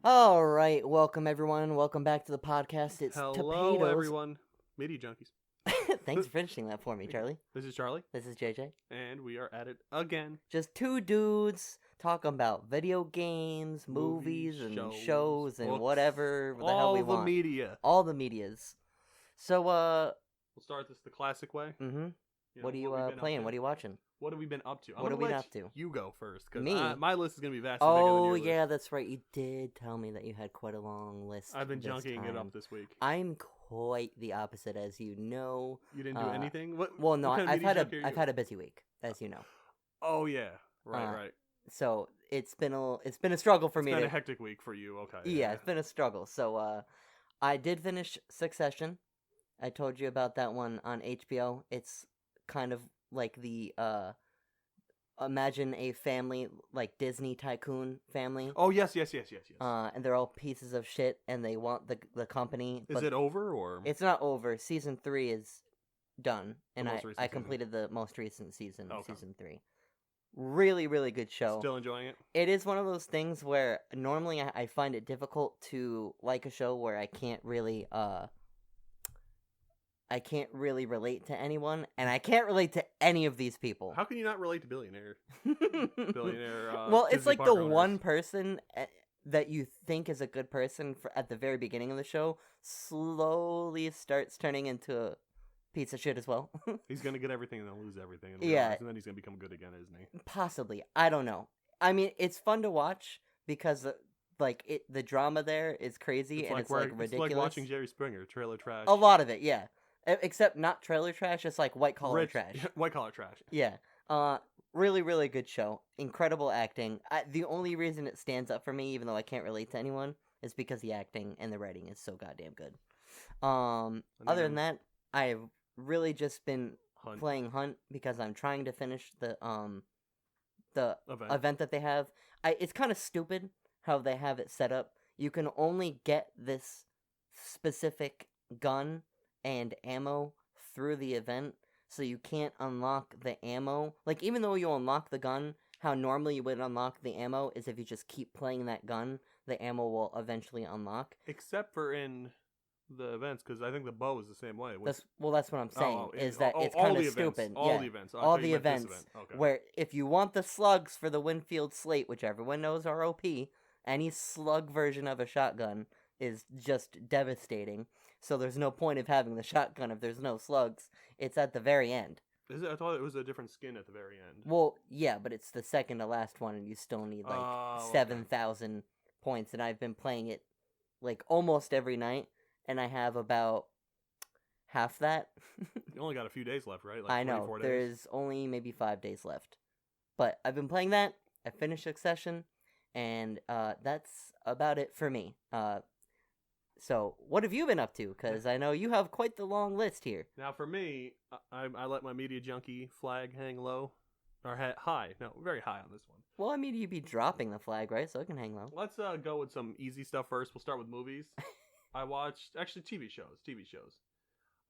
All right, welcome everyone. Welcome back to the podcast. It's Hello, Topadoes. everyone. Media Junkies. Thanks for finishing that for me, Charlie. This is Charlie, This is JJ. and we are at it again. Just two dudes talking about video games, movies, and shows and books, whatever the hell all we the want. media. All the medias. So, We'll start this the classic way. mm-hmm. You know, What are you we've been up playing? to. What are you watching? What have we been up to? What have we been up to? You go first, because Me? my list is gonna be vastly bigger Oh, than your yeah, list. that's right. You did tell me that you had quite a long list. I've been this junkying it time. up this week. I'm quite the opposite, as you know. You didn't do anything. What? Well, no, what kind of I've media junkie are I've you? had a busy week, as you know. Oh yeah, right, right. So it's been a struggle for me. It's been a hectic week for you. Okay. Yeah, it's been a struggle. So I did finish Succession. I told you about that one on HBO. It's kind of like the imagine a family like Disney tycoon family. Oh yes. And they're all pieces of shit, and they want the company. Is it over or? It's not over. Season 3 is done, and most I recent season. completed the most recent season, Okay. Season 3. Really, really good show. Still enjoying it? It is one of those things where normally I find it difficult to like a show where I can't really relate to anyone, and I can't relate to any of these people. How can you not relate to Billionaire? Well, it's Disney like park the owners. one person that you think is a good person at the very beginning of the show slowly starts turning into a piece of shit as well. He's gonna get everything and then lose everything. And Yeah. and then he's gonna become good again, isn't he? Possibly. I don't know. I mean, it's fun to watch because the drama there is crazy and it's ridiculous. It's like watching Jerry Springer, trailer trash. A lot of it, yeah. Except not trailer trash, it's like white collar trash. White collar trash. Yeah. Really, really good show. Incredible acting. The only reason it stands up for me, even though I can't relate to anyone, is because the acting and the writing is so goddamn good. Other than that, I've really just been playing Hunt because I'm trying to finish the event that they have. It's kind of stupid how they have it set up. You can only get this specific gun and ammo through the event, so you can't unlock the ammo. Like, even though you unlock the gun, how normally you would unlock the ammo is if you just keep playing that gun, the ammo will eventually unlock. Except for in the events, because I think the bow is the same way. That's what I'm saying, is that it's all kind the of events, stupid. All Yeah. the events. All the events, where if you want the slugs for the Winfield Slate, which everyone knows are OP, any slug version of a shotgun is just devastating. So there's no point of having the shotgun if there's no slugs. It's at the very end. Is it? I thought it was a different skin at the very end. Well, yeah, but it's the second to last one, and you still need like 7,000 points. And I've been playing it like almost every night, and I have about half that. You only got a few days left, right? Like I know. 24 days. There's only maybe 5 days left. But I've been playing that. I finished Succession, and that's about it for me. So, what have you been up to? Because I know you have quite the long list here. Now, for me, I let my media junkie flag hang low. Or high. No, very high on this one. Well, I mean, you'd be dropping the flag, right? So it can hang low. Let's go with some easy stuff first. We'll start with movies. I watched, actually, TV shows.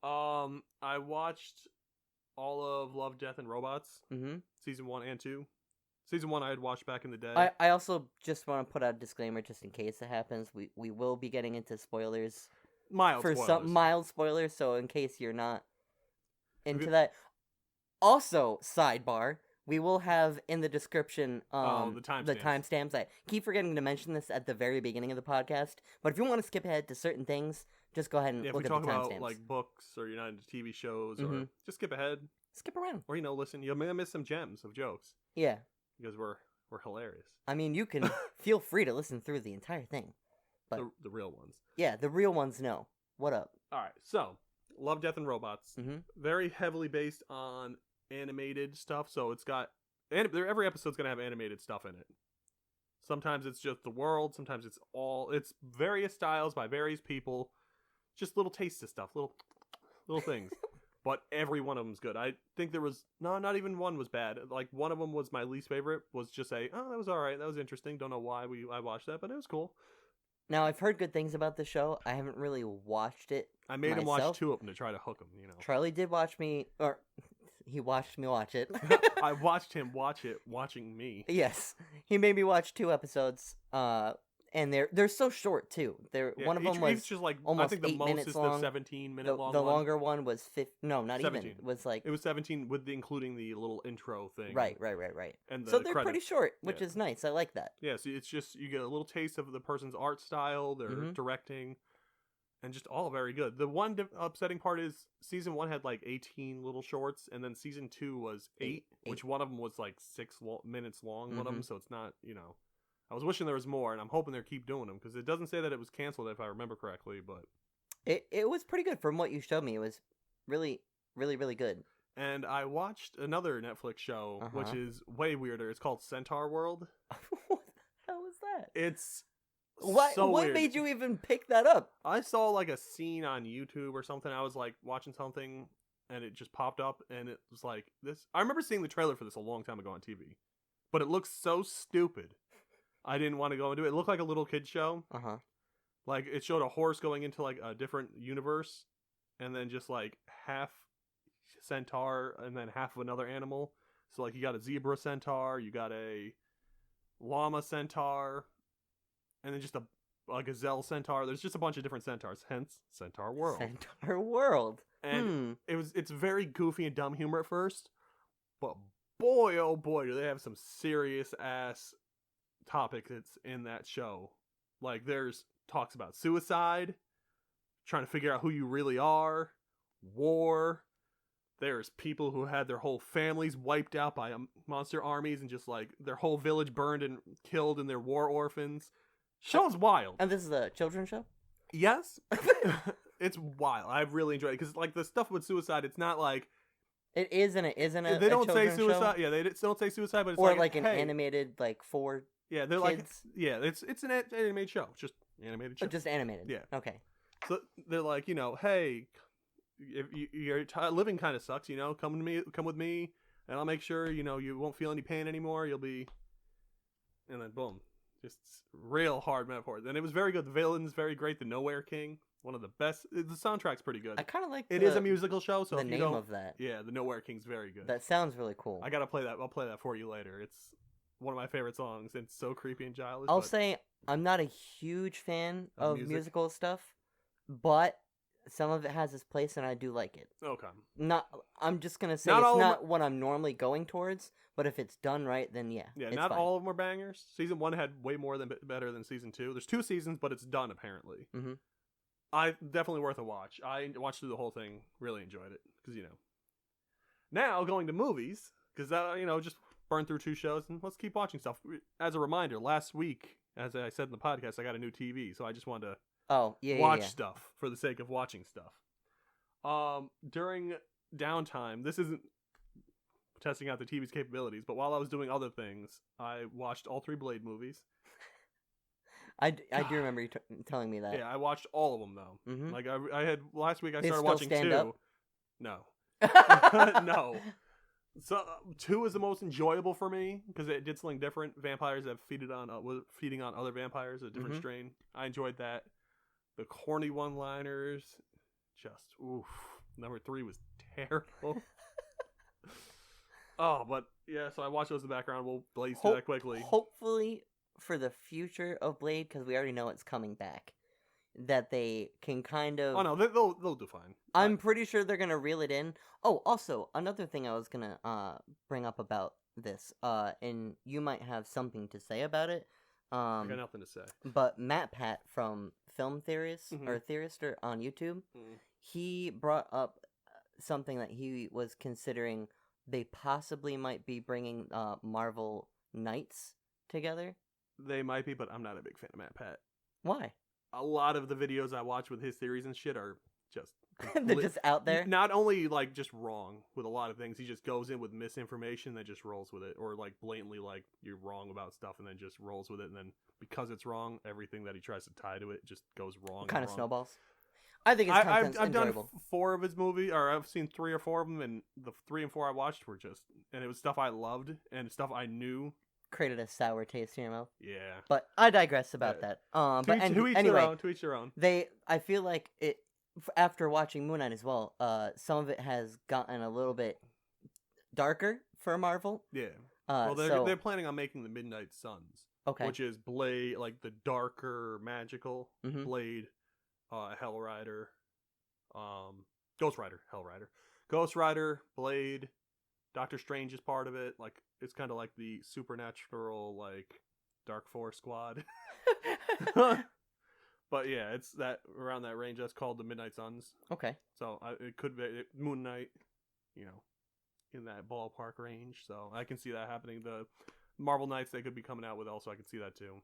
I watched all of Love, Death, and Robots. Mm-hmm. Season 1 and 2. Season 1 I had watched back in the day. I also just want to put out a disclaimer just in case it happens. We will be getting into spoilers. Mild spoilers. Some mild spoilers, so in case you're not into that. Also, sidebar, we will have in the description the timestamps. I keep forgetting to mention this at the very beginning of the podcast, but if you want to skip ahead to certain things, just go ahead and look at the timestamps. If we talk about like books or you're not into TV shows, or just skip ahead. Skip around. Or, listen, you may miss some gems of jokes. Yeah. Because we're hilarious. I mean, you can feel free to listen through the entire thing. But the real ones. Yeah, the real ones know. What up? Alright, so, Love, Death, and Robots. Mm-hmm. Very heavily based on animated stuff, so it's got... every episode's going to have animated stuff in it. Sometimes it's just the world, sometimes it's various styles by various people. Just little tastes of stuff, little things. But every one of them's good. I think there was... No, not even one was bad. Like, one of them was my least favorite. Was just that was alright. That was interesting. Don't know why I watched that, but it was cool. Now, I've heard good things about the show. I haven't really watched it I made him watch 2 of them to try to hook him, Charlie did watch me... Or, he watched me watch it. I watched him watch it, watching me. Yes. He made me watch 2 episodes. and they're so short too. One of them each was just like I almost think the 8 most minutes is long. the 17-minute The long the one. longer one was no, not 17. even. It was like It was 17 with including the little intro thing. right. And the So they're credits. pretty short, which Yeah. is nice. I like that. Yeah, so it's just you get a little taste of the person's art style, their directing, and just all very good. The one upsetting part is season 1 had like 18 little shorts, and then season 2 was 8, which one of them was like 6 minutes long. One of them, so it's not I was wishing there was more, and I'm hoping they keep doing them because it doesn't say that it was canceled if I remember correctly, but it was pretty good from what you showed me. It was really, really, really good. And I watched another Netflix show, which is way weirder. It's called Centaur World. What the hell was that? It's what weird. Made you even pick that up? I saw like a scene on YouTube or something. I was like watching something, and it just popped up, and it was like this. I remember seeing the trailer for this a long time ago on TV, but it looks so stupid. I didn't want to go into it. It looked like a little kid show. Like it showed a horse going into like a different universe, and then just like half centaur and then half of another animal. So like you got a zebra centaur, you got a llama centaur, and then just a gazelle centaur. There's just a bunch of different centaurs, hence Centaur World. Centaur World. And it's very goofy and dumb humor at first, but boy oh boy do they have some serious ass topics that's in that show. Like there's talks about suicide, trying to figure out who you really are, war. There's people who had their whole families wiped out by monster armies and just like their whole village burned and killed and they're war orphans. Show's wild. And this is a children's show? Yes. It's wild. I've really enjoyed it because like the stuff with suicide, it's not like it is and it isn't a they don't say children's suicide. show? Yeah, they don't say suicide, but it's or like an animated like for yeah, they're kids? it's an animated show. It's just animated show. Just animated. Yeah. Okay. So they're like, hey, if your living kind of sucks, come with me, and I'll make sure you won't feel any pain anymore. You'll be, and then boom, just real hard metaphors. And it was very good. The villain's very great. The Nowhere King, one of the best. The soundtrack's pretty good. I kind of like it. Is a musical show, so the if you name don't, of that. Yeah, the Nowhere King's very good. That sounds really cool. I gotta play that. I'll play that for you later. It's one of my favorite songs. It's so creepy and childish. I'll say I'm not a huge fan of musical stuff, but some of it has its place, and I do like it. Okay. I'm just gonna say Not it's all of not what I'm normally going towards, but if it's done right, then yeah. Yeah, it's not fine. all of them are bangers. Season 1 had way more better than season 2. There's 2 seasons, but it's done apparently. I definitely worth a watch. I watched through the whole thing, really enjoyed it because Now going to movies because just burn through 2 shows and let's keep watching stuff. As a reminder, last week, as I said in the podcast, I got a new TV, so I just wanted to watch stuff for the sake of watching stuff. During downtime, this isn't testing out the TV's capabilities, but while I was doing other things, I watched all 3 Blade movies. I do remember you telling me that. Yeah, I watched all of them though. Like I had last week, I started still watching stand 2. up? No, no. So 2 is the most enjoyable for me because it did something different. Vampires that feeding on other vampires, a different strain. I enjoyed that. The corny one-liners, just oof. Number 3 was terrible. Oh, but yeah. So I watched those in the background. We'll blaze through that quickly. Hopefully, for the future of Blade, because we already know it's coming back, that they can kind of. Oh no, they'll do fine. I'm pretty sure they're gonna reel it in. Oh, also another thing I was gonna bring up about this, and you might have something to say about it. I got nothing to say. But Matt Pat from Film Theorist on YouTube, he brought up something that he was considering. They possibly might be bringing Marvel Knights together. They might be, but I'm not a big fan of Matt Pat. Why? A lot of the videos I watch with his theories and shit are just they're just out there. Not only like just wrong with a lot of things, he just goes in with misinformation, then just rolls with it, or like blatantly like you're wrong about stuff, and then just rolls with it, and then because it's wrong, everything that he tries to tie to it just goes wrong. Kind of wrong. snowballs. I think it's I've enjoyable. done 4 of his movies, or I've seen 3 or 4 of them, and the 3 and 4 I watched were just, and it was stuff I loved and stuff I knew. Created a sour taste in your mouth. Yeah. But I digress about that. To each their own. I feel like it after watching Moon Knight as well. Some of it has gotten a little bit darker for Marvel. Yeah. Well, they're planning on making the Midnight Suns. Okay. which is Blade, like the darker magical Mm-hmm. Blade, Hell Rider, Ghost Rider, Hell Rider, Ghost Rider, Blade, Doctor Strange is part of it. Like it's kind of like the supernatural like Dark Force squad. But yeah, it's that around that range. That's called the Midnight Suns. Okay. So it could be Moon Knight, you know, in that ballpark range. So I can see that happening. The Marvel Knights they could be coming out with also. I can see that too.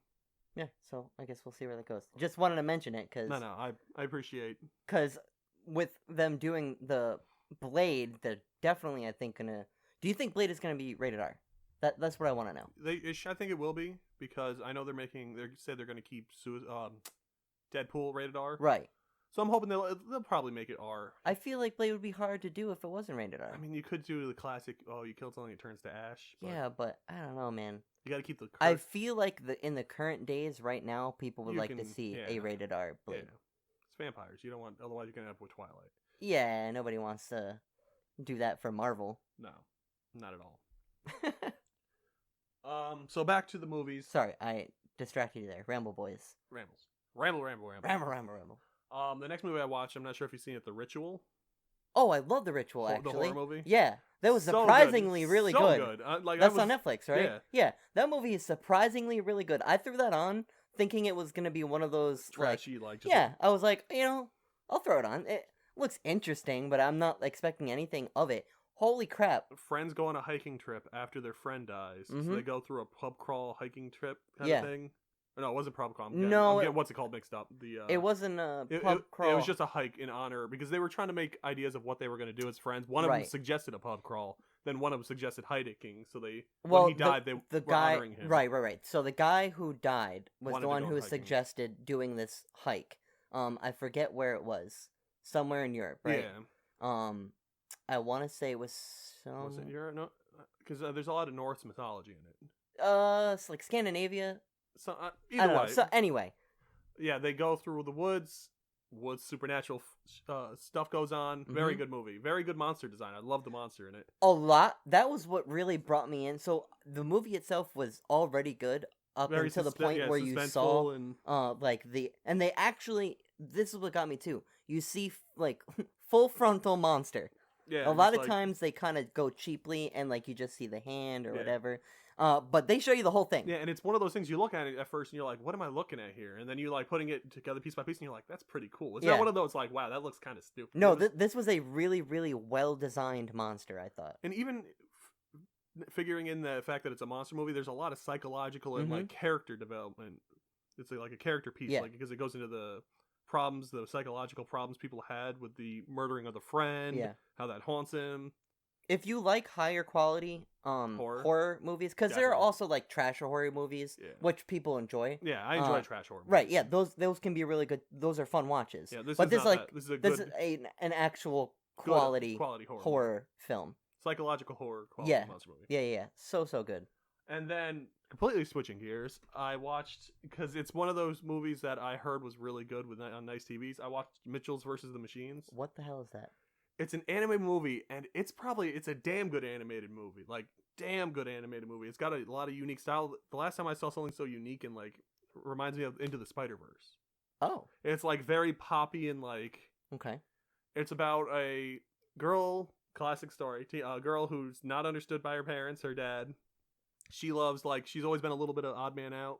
Yeah. So I guess we'll see where that goes. Just wanted to mention it because No, I appreciate. Because with them doing the Blade, they're definitely, I think, gonna. Do you think Blade is gonna be rated R? That's what I want to know. I think it will be because I know they said they're going to keep Deadpool rated R. Right. So I'm hoping they'll probably make it R. I feel like Blade would be hard to do if it wasn't rated R. I mean, you could do the classic. Oh, you killed something, it turns to ash. But yeah, but I don't know, man. you got to keep the. I feel like in the current days, right now, people would like to see yeah. a rated R Blade. Yeah. It's vampires. You don't want. Otherwise, you're gonna end up with Twilight. Yeah, nobody wants to do that for Marvel. No, not at all. So back to the movies. Sorry, I distracted you there. Ramble boys. Ramble. Ramble. The next movie I watched, I'm not sure if you've seen it, The Ritual. Oh, I love The Ritual, actually. The horror movie? Yeah, that was So surprisingly really so good. Like, That's on Netflix, right? Yeah. Yeah, that movie is surprisingly really good. I threw that on thinking it was going to be one of those, trashy, just yeah, I was like, I'll throw it on. It looks interesting, but I'm not expecting anything of it. Holy crap. friends go on a hiking trip after their friend dies. So Mhm. they go through a pub crawl hiking trip kind Yeah. of thing. Or no, it wasn't pub crawl. No, I'm getting what's it called mixed up. It wasn't a It, pub it- crawl. it was just a hike in honor because they were trying to make ideas of what they were going to do as friends. One of them Right. suggested a pub crawl, then one of them suggested hiking. So Well, when he died, they the were guy, honoring him. right. So the guy who died was Wanted the to one go who hiking. suggested doing this hike. I forget where it was. Somewhere in Europe, right? Yeah. I want to say it was Was it Europe? No, because there's a lot of Norse mythology in it. it's like Scandinavia. So I either don't know. way, So anyway, yeah, they go through the woods. Supernatural stuff goes on. Very Mhm. good movie. Very good monster design. I love the monster in it. a lot. That was what really brought me in. So the movie itself was already good up Very until the point where you suspenseful saw, and and they actually. This is what got me too. You see, like, full frontal monster. yeah, A lot just of like- times they kind of go cheaply and like you just see the hand or Yeah. whatever. But they show you the whole thing. Yeah, and it's one of those things you look at it at first and you're like, what am I looking at here? And then you like putting it together piece by piece and you're like, that's pretty cool. It's Yeah. not one of those like, wow, that looks kind of stupid. No, It was- this was a really, really well designed monster. I thought. and even figuring in the fact that it's a monster movie, there's a lot of psychological and like character development. It's like a character piece, Yeah. like because it goes into the problems, the psychological problems people had with the murdering of the friend, Yeah. how that haunts him. If you like higher quality horror movies, because there are Definitely. also like trash horror movies, Yeah. which people enjoy. Yeah, I enjoy trash horror movies. Right? Yeah, those can be really good. Those are fun watches. Yeah, this but is this not like that. This is a this good is an actual good quality horror. horror film. Psychological horror quality Yeah. monster movie. Yeah. So good. And then completely switching gears, I watched because it's one of those movies that I heard was really good with on nice TVs. I watched Mitchell's versus the Machines. What the hell is that? It's an anime movie, and it's a damn good animated movie. Like damn good animated movie. It's got a lot of unique style. The last time I saw something so unique and like reminds me of Into the Spider-Verse. Oh, It's like very poppy and like okay. it's about a girl, classic story, a girl who's not understood by her parents, her dad. She loves, like, she's always been a little bit of odd man out,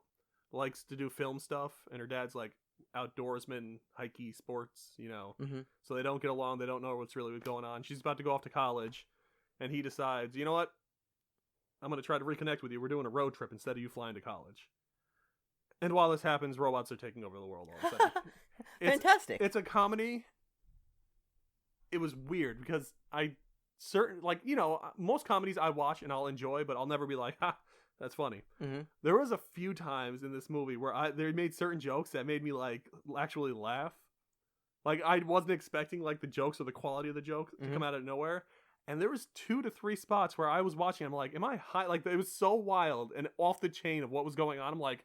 likes to do film stuff, and her dad's like outdoorsman, hikey, sports, Mm-hmm. So they don't get along, they don't know what's really going on. She's about to go off to college, and he decides, you know what? I'm going to try to reconnect with you. We're doing a road trip instead of you flying to college. And while this happens, robots are taking over the world all of a sudden. Fantastic. It's a comedy. It was weird because most comedies I watch and I'll enjoy, but I'll never be like, ha, that's funny. Mm-hmm. There was a few times in this movie where they made certain jokes that made me like actually laugh. Like I wasn't expecting like the jokes or the quality of the joke to come out of nowhere. And there was 2 to 3 spots where I was watching. I'm like, am I high? Like it was so wild and off the chain of what was going on. I'm like,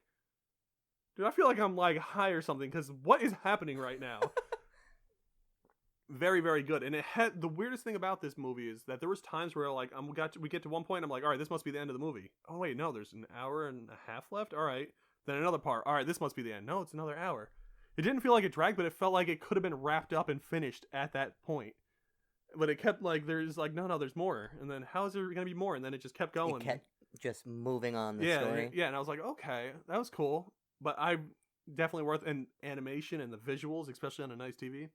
dude, I feel like I'm like high or something because what is happening right now? very, very good. And it had the weirdest thing about this movie is that there was times where like we get to one point, I'm like, all right, this must be the end of the movie. Oh wait, no, there's an hour and a half left. All right, then another part. All right, this must be the end. No, it's another hour. It didn't feel like it dragged, but it felt like it could have been wrapped up and finished at that point. But it kept like there's like no, there's more. And then how is there gonna be more? And then it just kept going. It kept just moving on the story. Yeah, and I was like, okay, that was cool, but I definitely worth an animation and the visuals, especially on a nice TV.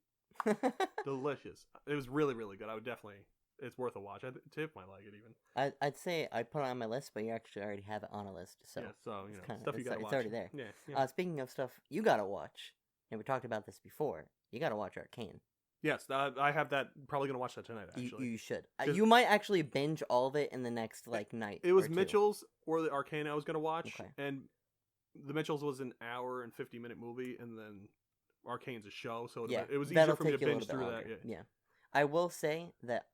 Delicious. It was really, really good. I would definitely. It's worth a watch. Tiff might like it even. I'd say I'd put it on my list, but you actually already have it on a list, so yeah. So you know, kinda, stuff you gotta watch. It's already there. Yeah. Speaking of stuff you gotta watch, and we talked about this before. You gotta watch Arcane. Yes, I have that. Probably gonna watch that tonight. Actually, you should. You might actually binge all of it in the next night. It was Mitchell's or the Arcane I was gonna watch, okay. And the Mitchell's was an hour and 50-minute movie, and then Arcane's a show, so it was easier for me to binge through that. Yeah, I will say that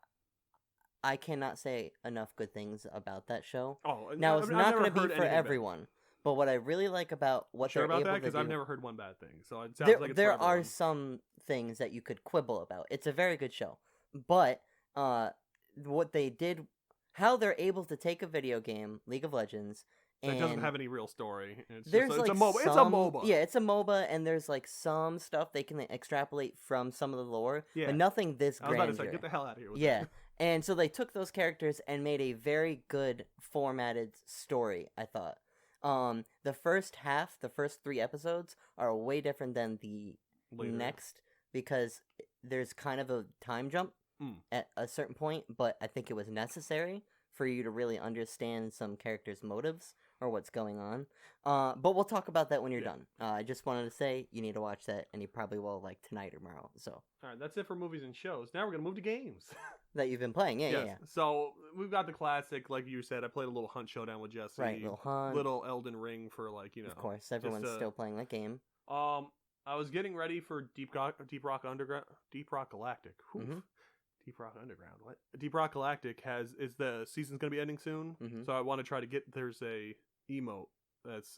I cannot say enough good things about that show. Oh, now it's not going to be for everyone, but what I really like about what they're able to do, because I've never heard one bad thing. So it sounds like it's there for everyone. are some things that you could quibble about. It's a very good show, but what they did, how they're able to take a video game, League of Legends. It doesn't have any real story. It's there's just, like it's a MOBA. It's a MOBA. Yeah, it's a MOBA, and there's like some stuff they can extrapolate from some of the lore, but nothing this grandeur. I was about to say, get the hell out of here with that. And so they took those characters and made a very good formatted story, I thought. The first half, the first 3 episodes, are way different than the next, because there's kind of a time jump at a certain point, but I think it was necessary for you to really understand some characters' motives or what's going on. But we'll talk about that when you're done. I just wanted to say you need to watch that, and you probably will like tonight or tomorrow. So. All right, that's it for movies and shows. Now we're going to move to games. That you've been playing, yeah. So we've got the classic, like you said, I played a little Hunt Showdown with Jesse. Right, little Hunt. Little Elden Ring for like, Of course, everyone's still playing that game. I was getting ready for Deep Rock Galactic. Mm-hmm. Deep Rock Underground. What? Deep Rock Galactic is the season's gonna be ending soon, so I want to try to get. There's a emote that's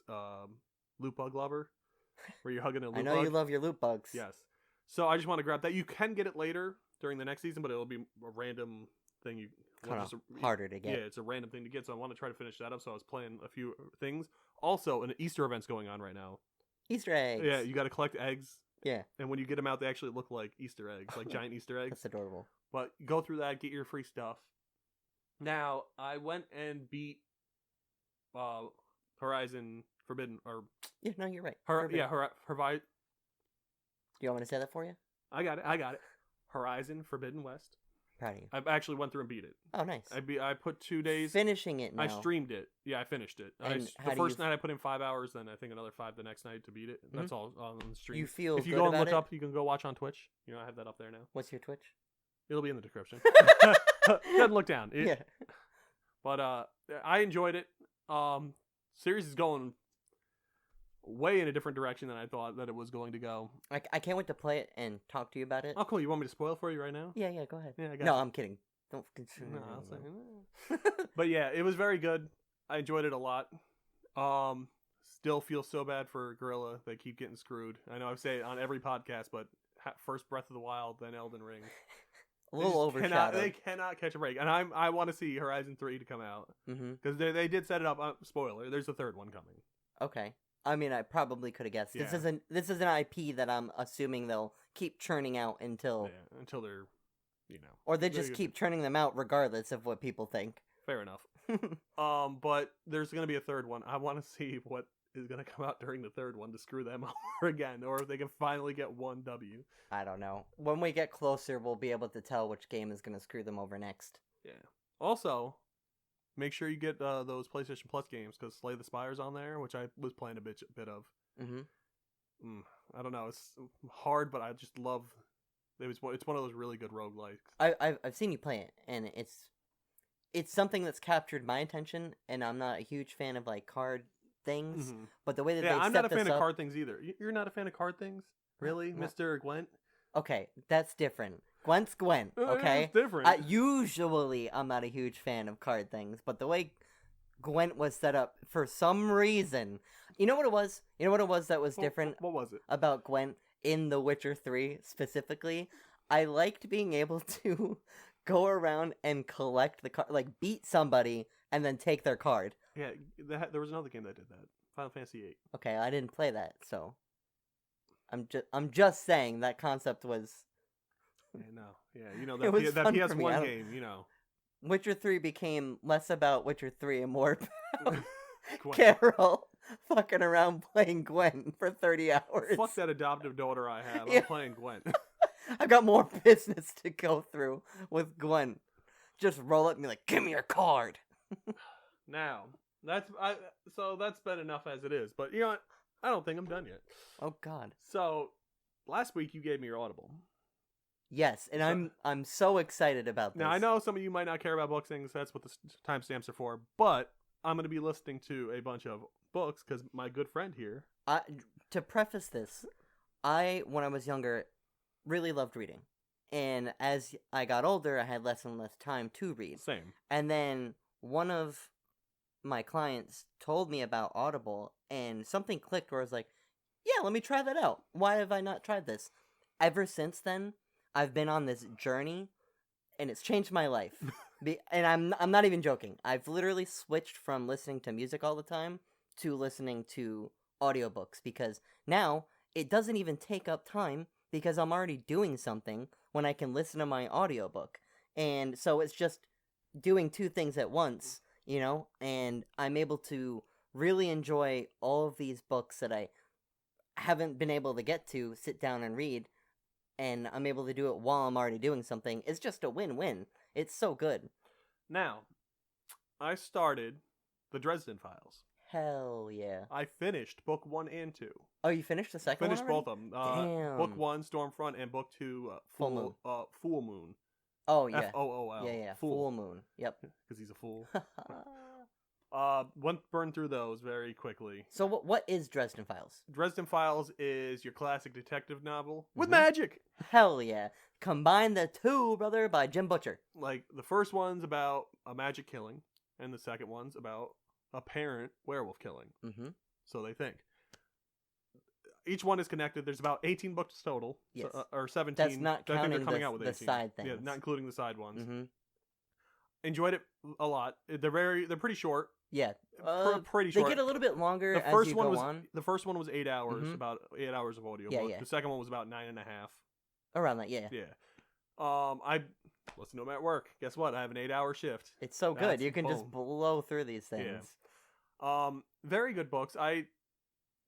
loot bug lover, where you're hugging a loot bug. I know you love your loot bugs. Yes, so I just want to grab that. You can get it later during the next season, but it'll be a random thing. You kind of harder to get. Yeah, it's a random thing to get. So I want to try to finish that up. So I was playing a few things. Also, an Easter event's going on right now. Easter eggs. Yeah, you got to collect eggs. Yeah. And when you get them out, they actually look like Easter eggs, like giant Easter eggs. That's adorable. But go through that, get your free stuff. Now, I went and beat Horizon Forbidden, or... Yeah, no, you're right. Do you want me to say that for you? I got it. Horizon Forbidden West. Proud of you. I actually went through and beat it. Oh, nice. I put 2 days... Finishing it now. I streamed it. Yeah, I finished it. The first night I put in 5 hours, then I think another 5 the next night to beat it. Mm-hmm. That's all on the stream. You feel if you go and look up, you can go watch on Twitch. You know, I have that up there now. What's your Twitch? It'll be in the description. Doesn't look down. Yeah. But I enjoyed it. Series is going way in a different direction than I thought that it was going to go. I can't wait to play it and talk to you about it. Oh, cool. You want me to spoil it for you right now? Yeah, go ahead. Yeah, I got No, I'm kidding. Don't. No, I'll say. But yeah, it was very good. I enjoyed it a lot. Still feel so bad for Gorilla. They keep getting screwed. I know I've said it on every podcast, but first Breath of the Wild, then Elden Ring. A little overshadowed. They cannot catch a break. And I want to see Horizon 3 to come out. Because they did set it up. Spoiler, there's a 3rd one coming. Okay. I mean, I probably could have guessed. Yeah. This is an IP that I'm assuming they'll keep churning out until they're, or they just keep churning them out regardless of what people think. Fair enough. But there's gonna be a 3rd one. I want to see what is gonna come out during the 3rd one to screw them over again, or if they can finally get one W. I don't know. When we get closer, we'll be able to tell which game is gonna screw them over next. Yeah. Also, make sure you get those PlayStation Plus games, because Slay the Spire's on there, which I was playing a bit of. I don't know. It's hard, but I just love. It's one of those really good roguelikes. I've seen you play it, and it's something that's captured my attention, and I'm not a huge fan of like card things, but the way that they set this up... I'm not a fan of card things either. You're not a fan of card things? Really? No. Mr. Gwent? Okay, that's different. Gwent's Gwent, okay? It's different. Usually, I'm not a huge fan of card things, but the way Gwent was set up, for some reason... You know what it was? You know what it was that was different? What was it? About Gwent in The Witcher 3, specifically? I liked being able to go around and collect the card, like beat somebody and then take their card. Yeah, there was another game that did that. Final Fantasy VIII. Okay, I didn't play that, so I'm just saying that concept was. Yeah, no, yeah, you know It was that fun for me. PS1 game, you know. Witcher 3 became less about Witcher 3 and more about Gwen. Carol fucking around playing Gwen for 30 hours. Fuck that adoptive daughter I have. Yeah. I'm playing Gwen. I got more business to go through with Gwen. Just roll up and be like, give me your card. Now, so that's been enough as it is. But you know what? I don't think I'm done yet. Oh God. So, last week you gave me your Audible. Yes, and I'm so excited about this. Now, I know some of you might not care about books things. That's what the timestamps are for. But I'm going to be listening to a bunch of books because my good friend here. To preface this, when I was younger, really loved reading. And as I got older, I had less and less time to read. Same. And then one of my clients told me about Audible, and something clicked where I was like, yeah, let me try that out. Why have I not tried this? Ever since then, I've been on this journey, and it's changed my life. And I'm not even joking. I've literally switched from listening to music all the time to listening to audiobooks, because now it doesn't even take up time because I'm already doing something when I can listen to my audiobook. And so it's just doing two things at once, you know, and I'm able to really enjoy all of these books that I haven't been able to get to sit down and read, and I'm able to do it while I'm already doing something. It's just a win-win. It's so good. Now, I started the Dresden Files. Hell yeah. I finished book 1 and 2. Oh, you finished the second Finished one already? both of them. Damn. Book 1, Stormfront, and book 2, Full Moon. Full Moon. Oh, yeah. Fool. Yeah. Full Moon. Yep. Because he's a fool. Went burned through those very quickly. So what is Dresden Files? Dresden Files is your classic detective novel with Mhm. magic. Hell yeah. Combine the two, brother, by Jim Butcher. Like, the first one's about a magic killing, and the second one's about a parent werewolf killing. Mm-hmm. So they think. Each one is connected. There's about 18 books total. Yes. Or 17. That's not I think they're counting coming out with the 18. side things. Yeah, not including the side ones. Mm-hmm. Enjoyed it a lot. They're pretty short. Yeah. Pretty They short. get a little bit longer The as first you one go was on. the first one was 8 hours, Mhm. about 8 hours of audio. Yeah. The second one was about 9.5. Around that, yeah. Yeah. I listen to them at work. Guess what? I have an 8-hour shift. It's so good. That's You can just boom. blow through these things. Very good books.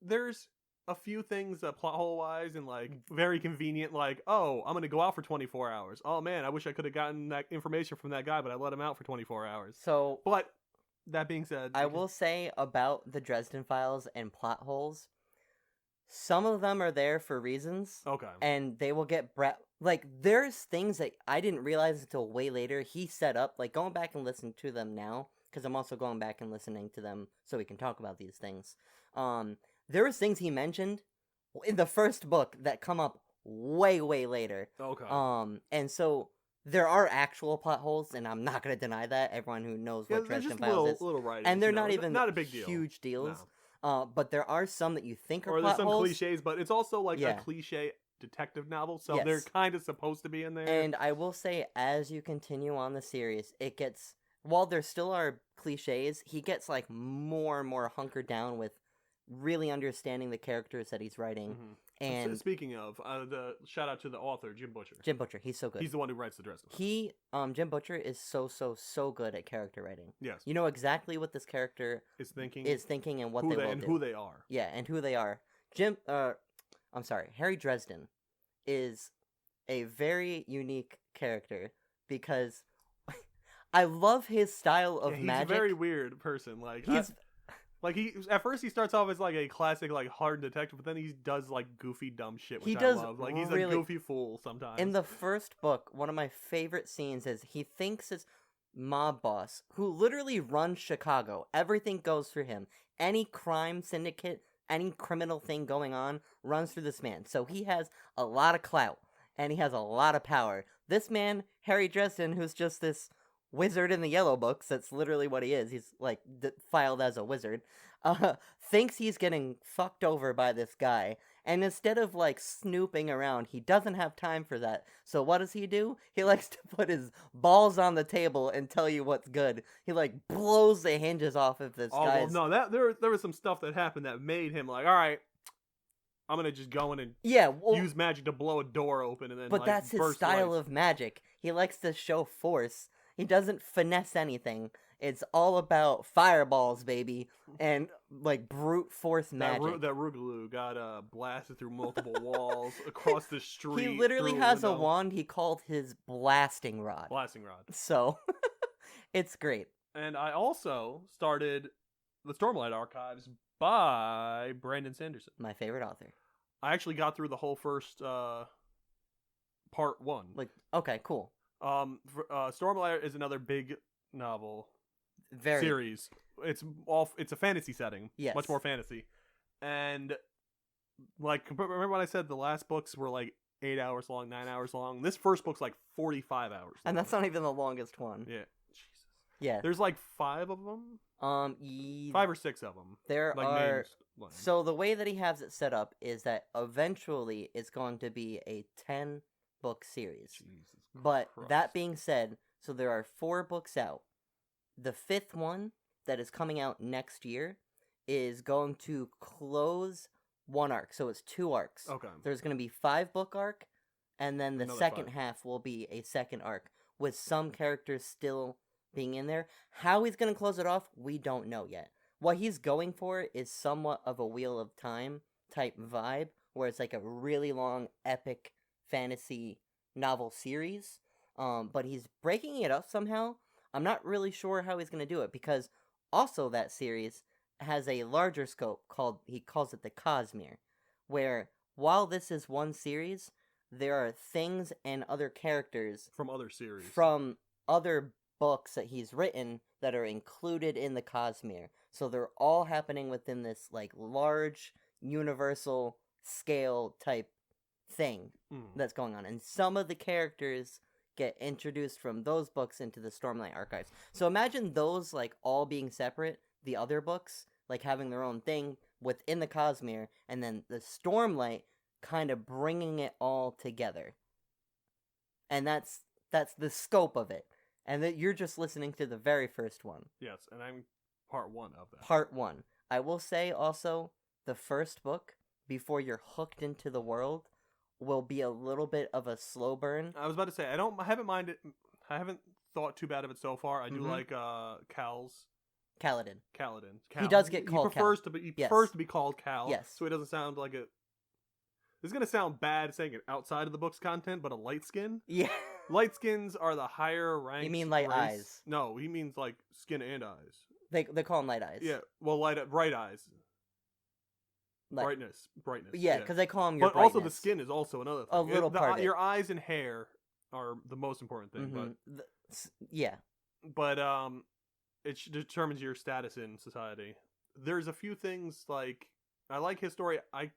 There's a few things plot hole wise and like very convenient, like, oh, I'm gonna go out for 24 hours. Oh man, I wish I could have gotten that information from that guy, but I let him out for 24 hours. So, But that being said, I will say about the Dresden Files and plot holes, some of them are there for reasons, okay. and they will get like, there's things that I didn't realize until way later he set up, like going back and listening to them now, because I'm also going back and listening to them so we can talk about these things. There was things he mentioned in the first book that come up way, way later. Okay. And so there are actual plot holes, and I'm not going to deny that. Everyone who knows what Dresden Files is. Little writings, And they're not even not a big deal. huge deals. No. But there are some that you think are Or there's plot some holes. cliches, but it's also like Yeah. a cliche detective novel, so Yes. they're kind of supposed to be in there. And I will say, as you continue on the series, it gets, while there still are cliches, he gets like more and more hunkered down with really understanding the characters that he's writing. Mhm. And Speaking of, the shout out to the author, Jim Butcher. Jim Butcher, he's so good. He's the one who writes the Dresden. Jim Butcher is so good at character writing. Yes. You know exactly what this character Is thinking and what they will do. who they are. Yeah, and who they are. Harry Dresden is a very unique character because I love his style of He's magic. a very weird person. Like He's at first he starts off as like a classic like hard detective, but then he does like goofy dumb shit, which He I does love. Like he's really- a goofy fool sometimes. in the first book. One of my favorite scenes is he thinks his mob boss, who literally runs Chicago, everything goes through him. Any crime syndicate, any criminal thing going on runs through this man. So he has a lot of clout and he has a lot of power. This man, Harry Dresden, who's just this wizard in the yellow books, that's literally what he is. He's like filed as a wizard. Thinks he's getting fucked over by this guy, And instead of like snooping around, he doesn't have time for that. So what does he do? He likes to put his balls on the table and tell you what's good. He like blows the hinges off of this Oh well, guy's. no, there was some stuff that happened that made him like, all right, I'm gonna just go in and Yeah, well, use magic to blow a door open and then. but like, that's his burst style lights. of magic. He likes to show force. He doesn't finesse anything. It's all about fireballs, baby, and like brute force magic. That Rugaloo got blasted through multiple walls across the street. He literally through has a window. wand he called his blasting rod. Blasting rod. So, it's great. And I also started the Stormlight Archives by Brandon Sanderson. My favorite author. I actually got through the whole first part 1. Like, okay, cool. Stormlight is another big novel Very. series. It's a fantasy setting. Yes. Much more fantasy. And like, remember when I said the last books were like 8 hours long, 9 hours long? This first book's like 45 hours long. And that's not even the longest one. Yeah. Jesus. Yeah. There's like 5 of them. 5 or 6 of them. There like are. names. So the way that he has it set up is that eventually it's going to be a 10-book series. Jesus But Christ. that being said, so there are 4 books out. The 5th one that is coming out next year is going to close one arc. So it's 2 arcs. Okay. There's going to be 5-book arc, and then the Another second 5. half will be a second arc with some characters still being in there. How he's going to close it off, we don't know yet. What he's going for is somewhat of a Wheel of Time type vibe, where it's like a really long, epic fantasy novel series. But he's breaking it up somehow. I'm not really sure how he's going to do it, because also that series has a larger scope he calls it the Cosmere, where while this is one series, there are things and other characters From other series. from other books that he's written that are included in the Cosmere. So they're all happening within this like large universal scale type thing that's going on. And some of the characters get introduced from those books into the Stormlight Archives. So imagine those like all being separate, the other books like having their own thing within the Cosmere, and then the Stormlight kind of bringing it all together. And that's the scope of it. And that you're just listening to the very first one. Yes, and I'm part 1 of that. Part 1. I will say also, the first book, before you're hooked into the world, will be a little bit of a slow burn. I was about to say, I haven't minded. I haven't thought too bad of it so far. I do like Kaladin. He does get called He prefers to be called Cal. Yes. So he doesn't sound like a. This is gonna sound bad saying it outside of the book's content, but a light skin. Yeah. Light skins are the higher ranked. You mean light race. eyes? No, he means like skin and eyes. They call them light eyes. Yeah, well, bright eyes. Like, brightness. Yeah, because they call them your But also the brightness. skin is also another thing. A little part of it. Your eyes and hair are the most important thing, yeah. but it determines your status in society. There's a few things like I like his story. I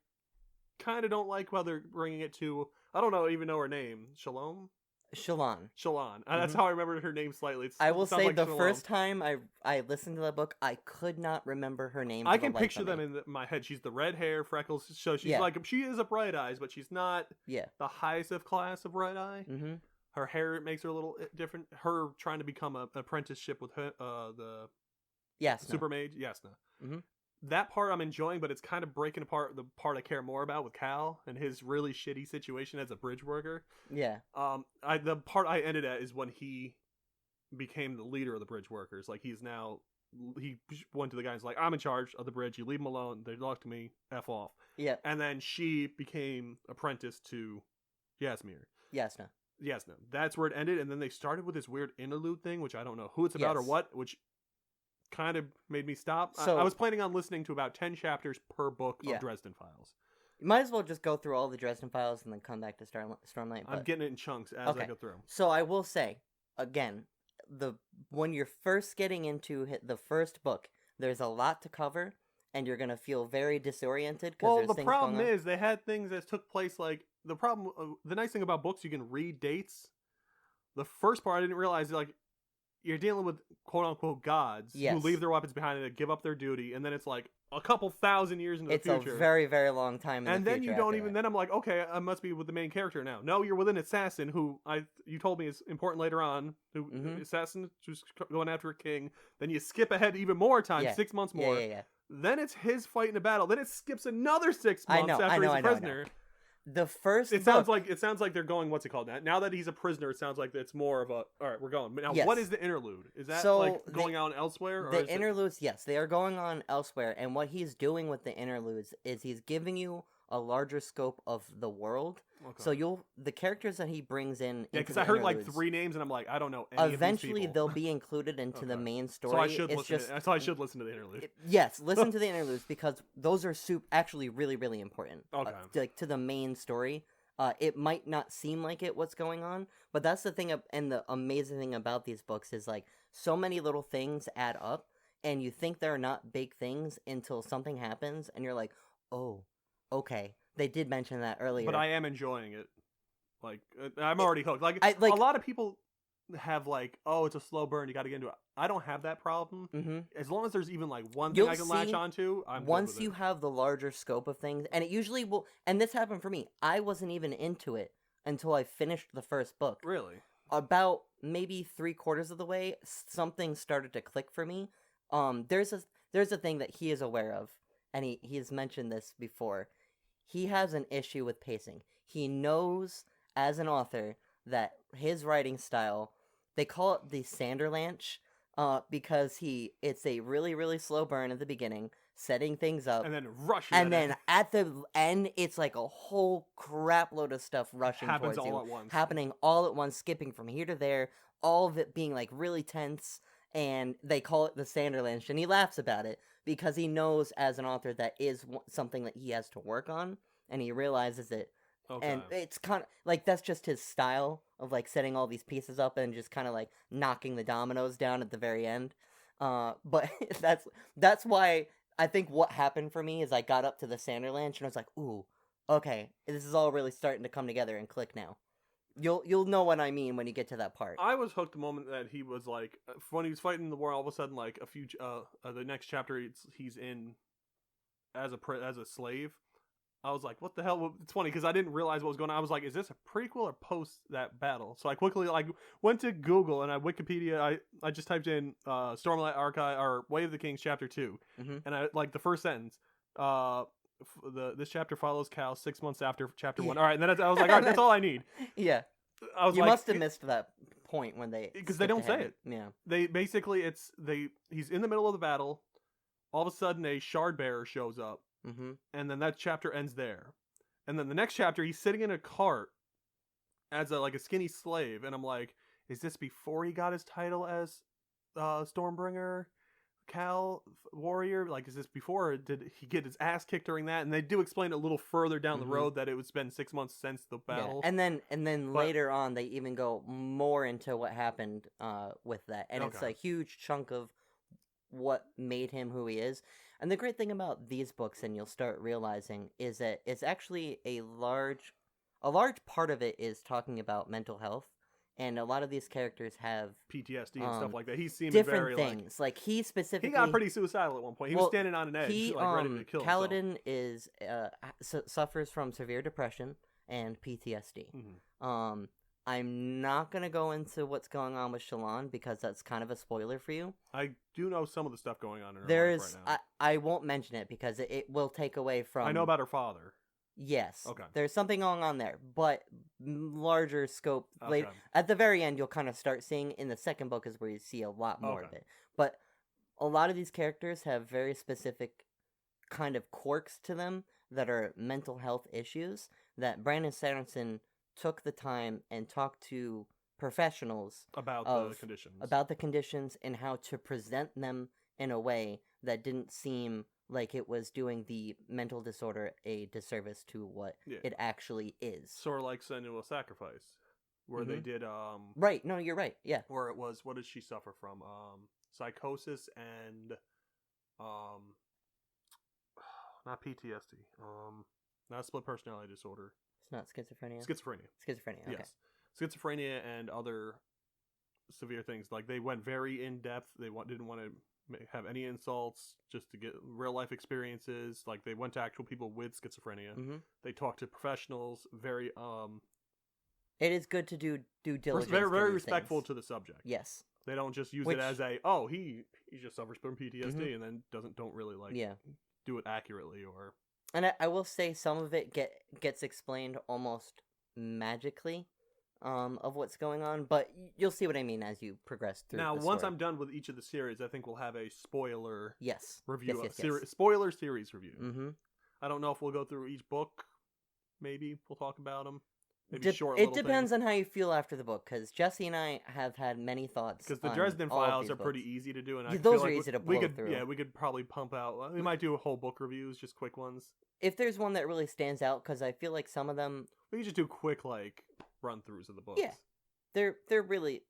kind of don't like how they're bringing it to. I don't even know her name. Shalom. Shalon. That's how I remember her name slightly. I will say like the Shalom. first time I listened to the book, I could not remember her name. I can picture them in my head. She's the red hair, freckles. So she's she is a bright eyes, but she's not the highest of class of bright eye. Mm-hmm. Her hair makes her a little different. Her trying to become an apprenticeship with her, the super mage, Yasna. Mm-hmm. That part I'm enjoying, but it's kind of breaking apart the part I care more about with Cal and his really shitty situation as a bridge worker. Yeah. The part I ended at is when he became the leader of the bridge workers. Like he went to the guy and was like, I'm in charge of the bridge. You leave them alone. They talk to me. F off. Yeah. And then she became apprenticed to Yasna. That's where it ended. And then they started with this weird interlude thing, which I don't know who it's about or what, which kind of made me stop. So, I was planning on listening to about 10 chapters per book of Dresden Files. You might as well just go through all the Dresden Files and then come back to Stormlight. I'm getting it in chunks as I go through. So I will say, again, when you're first getting into the first book, there's a lot to cover, and you're going to feel very disoriented. Well, the problem is they had things that took place like... The nice thing about books, you can read dates. The first part, I didn't realize, like, you're dealing with quote-unquote gods who leave their weapons behind and give up their duty, and then it's like, a couple thousand years into It's the future. a very, very long time in And the then future you don't after even. that. Then I'm like, okay, I must be with the main character now. No, you're with an assassin who you told me is important later on. Who assassin who's going after a king. Then you skip ahead even more time, Yeah. 6 months more. Yeah. Then it's his fight in a battle. Then it skips another 6 months after he's a prisoner. The first It sounds like they're going. What's it called? Now that he's a prisoner, it sounds like it's more of a. All right, we're going. Now, Yes. what is the interlude? Is that So like going on elsewhere? Or the interludes, yes, they are going on elsewhere. And what he's doing with the interludes is he's giving you a larger scope of the world. Okay. So the characters that he brings in. Yeah, because I heard like 3 names and I'm like, I don't know any eventually of these people. they'll be included into the main story. So I should listen to the interlude. Yes, listen to the interludes because those are actually really, really important. Okay. To the main story. It might not seem like it what's going on, but that's the thing. And the amazing thing about these books is like so many little things add up, and you think they're not big things until something happens, and you're like, oh, okay, they did mention that earlier. But I am enjoying it. Like I'm already hooked. Like a lot of people have like, oh, it's a slow burn. You got to get into it. I don't have that problem. Mm-hmm. As long as there's even like one thing I can latch onto, I'm once good with you it. have the larger scope of things, and it usually will. And this happened for me. I wasn't even into it until I finished the first book. Really? About maybe 3/4 of the way, something started to click for me. There's a thing that he is aware of, and he has mentioned this before. He has an issue with pacing. He knows as an author that his writing style, they call it the Sanderlanche, because it's a really, really slow burn at the beginning, setting things up, and then rushing, and then at the end, it's like a whole crap load of stuff rushing happens towards all you, at once, happening all at once, skipping from here to there, all of it being like really tense. And they call it the Sanderlanche, and he laughs about it because he knows as an author that is something that he has to work on, and he realizes it. Okay. And it's kind of like that's just his style of like setting all these pieces up and just kind of like knocking the dominoes down at the very end. But that's why I think what happened for me is I got up to the Sanderlanche and I was like, ooh, okay, this is all really starting to come together and click now. You'll know what I mean when you get to that part. I was hooked the moment that he was like, when he was fighting the war, all of a sudden like the next chapter he's in as a slave. I was like, what the hell? It's funny because I didn't realize what was going on. I was like, is this a prequel or post that battle? So I quickly like went to Google and Wikipedia. I just typed in Stormlight Archive or Way of the Kings Chapter 2. Mm-hmm. And I like the first sentence. This chapter follows Cal 6 months after Chapter 1. All right, and then I was like, all right, that's all I need. Yeah. You must have missed that point when because they don't say it. Yeah. They basically he's in the middle of the battle. All of a sudden, a shard bearer shows up. Mm-hmm. And then that chapter ends there. And then the next chapter, he's sitting in a cart as a skinny slave. And I'm like, is this before he got his title as Stormbringer, Cal, Warrior? Like, is this before? Or did he get his ass kicked during that? And they do explain a little further down the road that it's been 6 months since the battle. Yeah. And then later on, they even go more into what happened with that. And it's a huge chunk of what made him who he is. And the great thing about these books, and you'll start realizing, is that it's actually a large part of it is talking about mental health, and a lot of these characters have PTSD and stuff like that. He's seeming different very things. Like he specifically, he got pretty suicidal at one point. He was standing on an edge, ready to kill himself. Kaladin is suffers from severe depression and PTSD. Mm-hmm. I'm not going to go into what's going on with Shallan because that's kind of a spoiler for you. I do know some of the stuff going on in her life right now. I won't mention it because it will take away from... I know about her father. Yes. Okay. There's something going on there, but larger scope. Okay. At the very end, you'll kind of start seeing, in the second book is where you see a lot more of it. But a lot of these characters have very specific kind of quirks to them that are mental health issues that Brandon Sanderson took the time and talked to professionals about the conditions and how to present them in a way that didn't seem like it was doing the mental disorder a disservice to what it actually is. Sort of like Senua's Sacrifice, where they did right. No, you're right. Yeah. Where it was, what did she suffer from? Psychosis and not PTSD. Not split personality disorder. It's not schizophrenia. Schizophrenia. Okay. Yes. Schizophrenia and other severe things. Like they went very in depth. They didn't want to have any insults, just to get real life experiences. Like they went to actual people with schizophrenia. Mm-hmm. They talked to professionals. Very It is good to do due diligence. very respectful to the subject. Yes. They don't just use Which- it as he just suffers from PTSD and then don't really like do it accurately or. And I will say some of it gets explained almost magically, of what's going on, but you'll see what I mean as you progress through. Now, the once story. I'm done with each of the series, I think we'll have a spoiler yes review, yes. spoiler series review. Mm-hmm. I don't know if we'll go through each book. Maybe we'll talk about them. Maybe short. It depends on how you feel after the book, because Jesse and I have had many thoughts. Because the on Dresden all of Files these are pretty books. easy to do, and Yeah, I those feel are like easy to we blow could, through. Yeah, we could probably pump out. We might do whole book reviews, just quick ones. If there's one that really stands out, because I feel like some of them, We could just do quick run throughs of the books. Yeah. they're really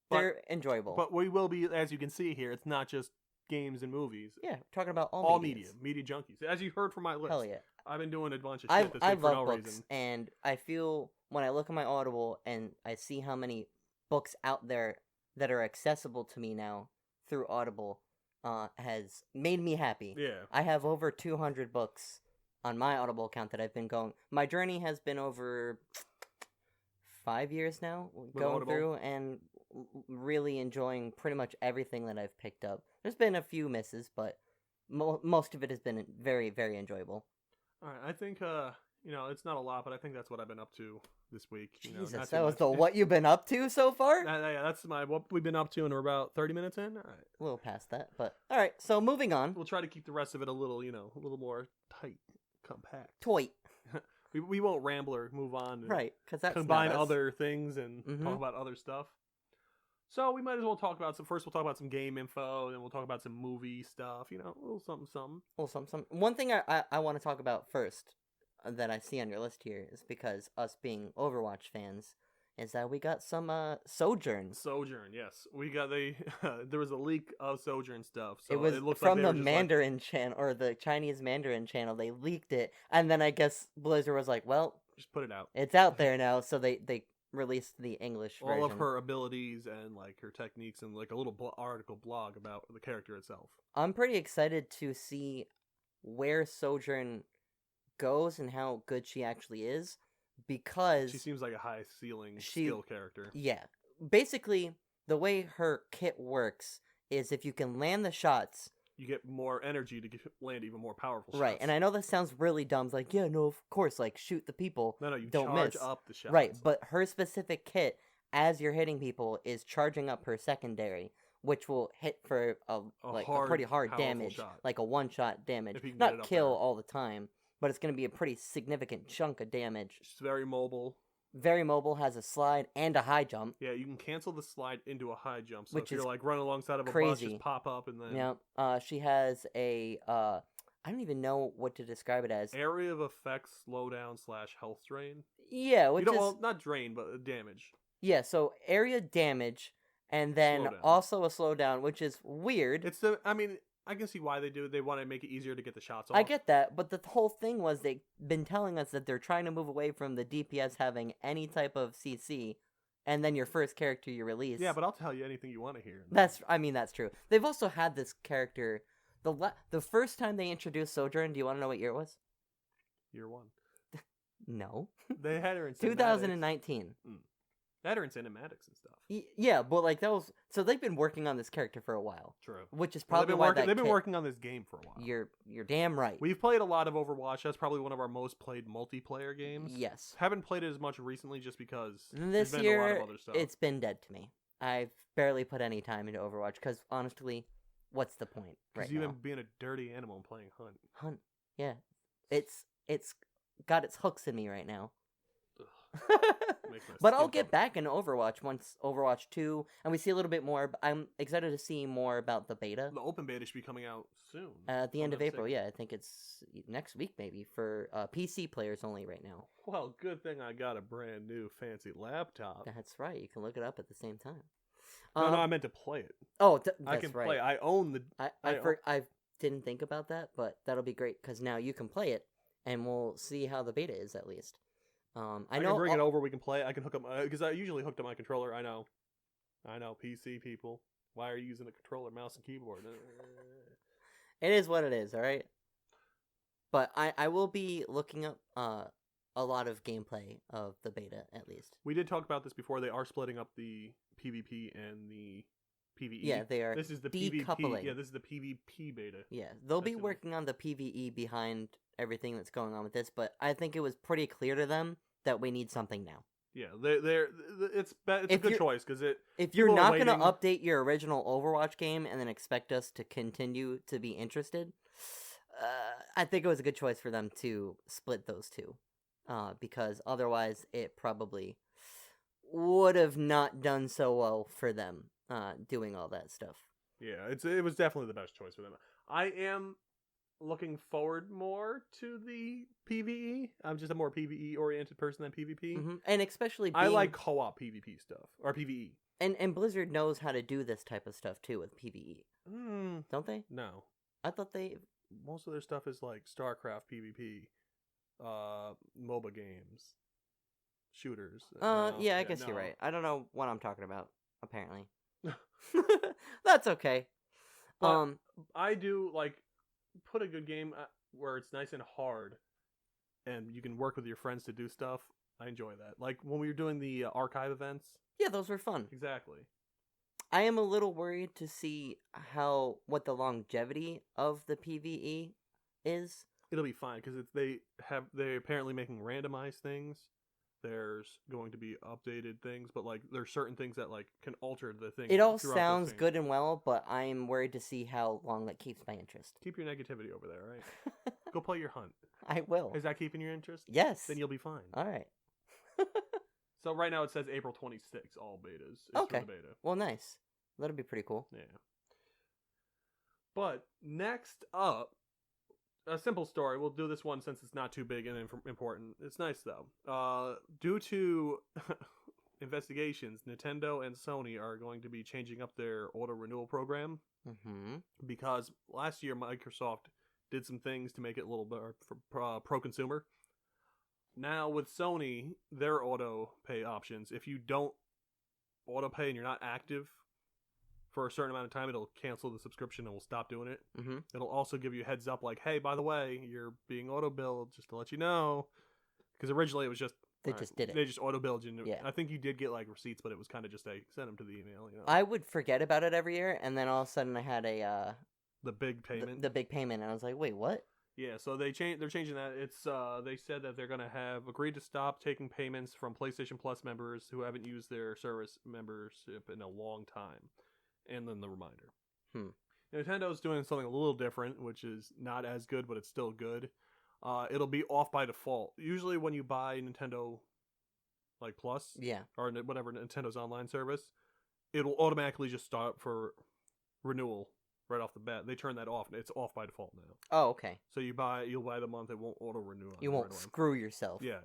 they're enjoyable. But we will be, as you can see here, it's not just games and movies. Yeah, talking about all media junkies. As you heard from my list. Hell yeah. I've been doing a bunch of shit this I week for love no books, reason. and I feel when I look at my Audible and I see how many books out there that are accessible to me now through Audible, has made me happy. Yeah. I have over 200 books on my Audible account that I've been going. My journey has been over 5 years now, going Audible? through and really enjoying pretty much everything that I've picked up. There's been a few misses, but most of it has been very, very enjoyable. All right, I think it's not a lot, but I think that's what I've been up to this week. Jesus, that was the what you've been up to so far? Yeah, that's what we've been up to, and we're about 30 minutes in. All right, A little past that, but all right. So moving on. we'll try to keep the rest of it a little more tight, compact. Toy, We won't ramble or move on. right? Because that's combine not us. other things and Mhm. talk about other stuff. So we might as well talk about first. We'll talk about some game info, and then we'll talk about some movie stuff. A little something, something. Well, some. One thing I want to talk about first that I see on your list here is because us being Overwatch fans is that we got some Sojourn. Sojourn, yes, we got there was a leak of Sojourn stuff. So It was looks from like the Mandarin channel or the Chinese Mandarin channel. They leaked it, and then I guess Blizzard was like, "Well, just put it out." it's out there now," so they released the English version. All of her abilities and her techniques and a little blog about the character itself. I'm pretty excited to see where Sojourn goes and how good she actually is, because She seems like a high ceiling She- skill character. yeah, basically the way her kit works is if you can land the shots You get more energy to land even more powerful shots. right, and I know this sounds really dumb, it's like, yeah, no, of course, shoot the people. No, you don't charge miss. up the shots. Right, but her specific kit, as you're hitting people, is charging up her secondary, which will hit for a pretty hard powerful damage, shot. like a one-shot damage. If you can get it Not up kill there. all the time, but it's going to be a pretty significant chunk of damage. She's very mobile. Very mobile, has a slide and a high jump. Yeah, you can cancel the slide into a high jump. So Which if you're is running alongside of a bus, crazy. just pop up and then Yeah, she has a I don't even know what to describe it as. area of effect slowdown / health drain. Yeah, which is not drain, but damage. yeah. So area damage, and then Slowdown. also a slowdown, which is weird. I can see why they do it. They want to make it easier to get the shots off. I get that, but the whole thing was they've been telling us that they're trying to move away from the DPS having any type of CC, and then your first character you release. Yeah, but I'll tell you anything you want to hear. that's true. They've also had this character. The first time they introduced Sojourn, do you want to know what year it was? Year one. No, They had her in 2019. They had her in cinematics and stuff. Yeah, but that was so they've been working on this character for a while, True. which is Well, probably why they've been kit- working on this game for a while. You're damn right. We've played a lot of Overwatch. That's probably one of our most played multiplayer games. Yes. Haven't played it as much recently just because This there's been a year, lot of other stuff. it's been dead to me. I've barely put any time into Overwatch because honestly, what's the point right you've now? been being a dirty animal and playing Hunt. Hunt. Yeah, it's got its hooks in me right now. Makes my But skin I'll get crawl. back into Overwatch once Overwatch 2, and we see a little bit more. I'm excited to see more about the beta. The open beta should be coming out soon. At the if end I'm of not April, mistaken. yeah, I think it's next week maybe for PC players only right now. Well, good thing I got a brand new fancy laptop. That's right. You can look it up at the same time. No, I meant to play it. Oh, that's I can right. play. I own the. I didn't think about that, but that'll be great because now you can play it, and we'll see how the beta is at least. I know. can bring it over. We can play. I can hook up because I usually hooked up my controller. I know. PC people. Why are you using a controller, mouse, and keyboard? It is what it is, all right? But I will be looking up a lot of gameplay of the beta, at least. We did talk about this before. They are splitting up the PvP and the PvE. Yeah, they are This is the decoupling. PvP. Yeah, this is the PvP beta. Yeah, they'll be That's working on the PvE behind everything that's going on with this, but I think it was pretty clear to them that we need something now. Yeah, it's a good choice because if you're people are not going to waiting- update your original Overwatch game and then expect us to continue to be interested, I think it was a good choice for them to split those two, because otherwise it probably would have not done so well for them doing all that stuff. Yeah, it was definitely the best choice for them. I am looking forward more to the PvE. I'm just a more PvE oriented person than PvP. Mm-hmm. And especially I like co-op PvP stuff or PvE. And Blizzard knows how to do this type of stuff too with PvE. Don't they? No. I thought Most of their stuff is like StarCraft PvP, MOBA games, shooters. Yeah, I guess you're right. I don't know what I'm talking about, apparently. That's okay. But I do like put a good game where it's nice and hard and you can work with your friends to do stuff. I enjoy that. Like when we were doing the archive events. Yeah, those were fun. Exactly. I am a little worried to see what the longevity of the PvE is. It'll be fine because they're apparently making randomized things. There's going to be updated things, but like there's certain things that like can alter the thing. It all sounds good and well, but I'm worried to see how long that keeps my interest. Keep your negativity over there, right? Go play your hunt. I will. Is that keeping your interest? Yes. Then you'll be fine. All right. So right now it says April 26th, all betas. Okay. The beta. Well, nice. That'll be pretty cool. Yeah. But next up, a simple story. We'll do this one since it's not too big and important. It's nice though. Due to investigations, Nintendo and Sony are going to be changing up their auto renewal program. Mm-hmm. Because last year Microsoft did some things to make it a little bit pro-consumer. Now with Sony, their auto pay options, if you don't auto pay and you're not active for a certain amount of time, it'll cancel the subscription and will stop doing it. Mm-hmm. It'll also give you a heads up like, hey, by the way, you're being auto billed, just to let you know. Because originally it was just They just did it. They just auto billed you. Yeah. I think you did get like receipts, but it was kind of just send them to the email. You know? I would forget about it every year, and then all of a sudden I had the big payment. The big payment, and I was like, wait, what? Yeah, so they're changing that. It's they said that they're gonna have agreed to stop taking payments from PlayStation Plus members who haven't used their service membership in a long time, and then the reminder. Nintendo's doing something a little different, which is not as good, but it's still good. It'll be off by default. Usually, when you buy Nintendo, like Plus, Yeah. or whatever Nintendo's online service, it'll automatically just start for renewal. Right off the bat, they turn that off, and it's off by default now. Oh, okay. So you'll buy the month, it won't auto renew. You won't screw yourself. Yeah,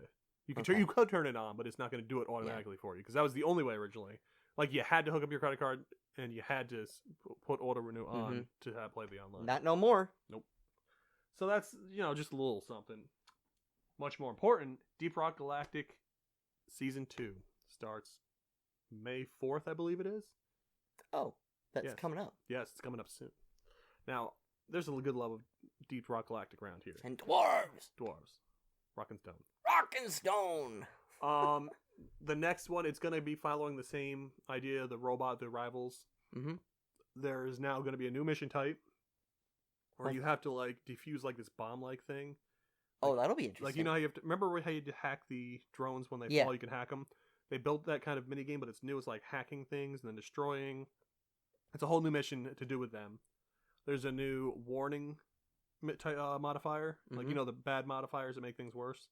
you can Okay. you could turn it on, but it's not going to do it automatically for you because that was the only way originally. Like you had to hook up your credit card and you had to put auto renew on to play the online. Not no more. Nope. So that's just a little something. Much more important, Deep Rock Galactic Season 2 starts May 4th, I believe it is. Oh. That's Yes. coming up. Yes, it's coming up soon. Now, there's a good love of Deep Rock Galactic around here. And dwarves. Rock and Stone. Rock and Stone. The next one, it's going to be following the same idea, the rivals. Mm-hmm. There is now going to be a new mission type where you have to like defuse like this bomb-like thing. Oh, that'll be interesting. Like, you know how you have to remember how you hack the drones when they fall, you can hack them. They built that kind of mini game, but it's new. It's like hacking things and then destroying. It's a whole new mission to do with them. There's a new warning modifier. Like, the bad modifiers that make things worse.